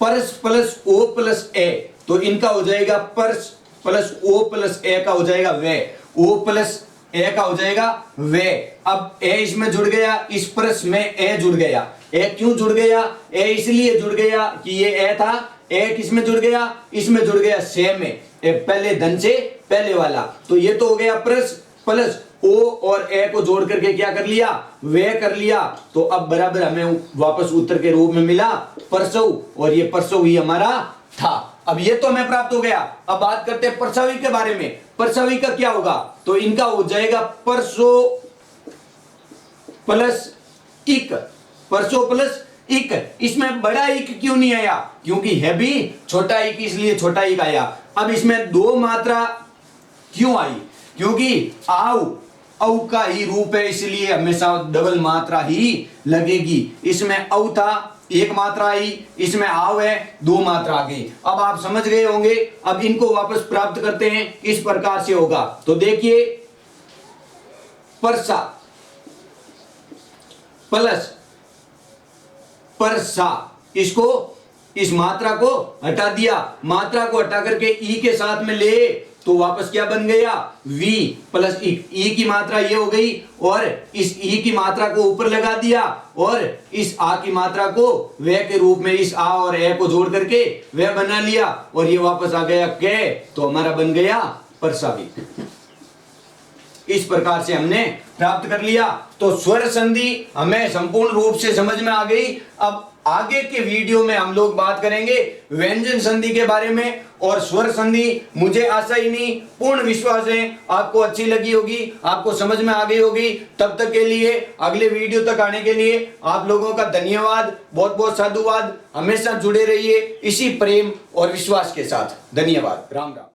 पर्स प्लस ओ प्लस ए। तो इनका हो जाएगा पर्स प्लस ओ प्लस ए का हो जाएगा वे, ओ प्लस ए का हो जाएगा वे। अब ए इसमें जुड़ गया, इस परस में ए जुड़ गया। ए क्यों जुड़ गया? ए इसलिए जुड़ गया कि ये ए था, ए किसमें जुड़ गया? इसमें जुड़ गया से में, ए पहले धन से पहले वाला। तो ये तो हो गया परस प्लस ओ और ए को जोड़ करके क्या कर लिया? वे कर लिया। तो अब बराबर हमें वापस उत्तर के रूप में मिला परसव, और ये परसव ही हमारा था। अब ये तो हमें प्राप्त हो गया। अब बात करते हैं परसावी के बारे में। परसावी का क्या होगा? तो इनका हो जाएगा परसो प्लस इक, परसो प्लस इक। इसमें बड़ा इक क्यों नहीं आया? क्योंकि है भी छोटा इक, इसलिए छोटा इक आया। अब इसमें दो मात्रा क्यों आई? क्योंकि आओ, औ का ही रूप है, इसलिए हमेशा डबल मात्रा ही लगेगी। इसमें औ था, एक मात्रा आई, इसमें आव है, दो मात्रा आ गई। अब आप समझ गए होंगे। अब इनको वापस प्राप्त करते हैं, इस प्रकार से होगा। तो देखिए परसा प्लस परसा, इसको, इस मात्रा को हटा दिया, मात्रा को हटा करके ई के साथ में ले तो वापस क्या बन गया, वी प्लस ई की मात्रा ये हो गई, और इस ई की मात्रा को ऊपर लगा दिया, और इस आ की मात्रा को वे के रूप में इस आ और ए को जोड़ करके वह बना लिया, और ये वापस आ गया के, तो हमारा बन गया परसावी। इस प्रकार से हमने प्राप्त कर लिया। तो स्वर संधि हमें संपूर्ण रूप से समझ में आ गई। अब आगे के वीडियो में हम लोग बात करेंगे व्यंजन संधि के बारे में और स्वर संधि। मुझे आशा ही नहीं, पूर्ण विश्वास है आपको अच्छी लगी होगी, आपको समझ में आ गई होगी। तब तक के लिए, अगले वीडियो तक आने के लिए आप लोगों का धन्यवाद, बहुत बहुत साधुवाद। हमेशा जुड़े रहिए इसी प्रेम और विश्वास के साथ। धन्यवाद। राम राम।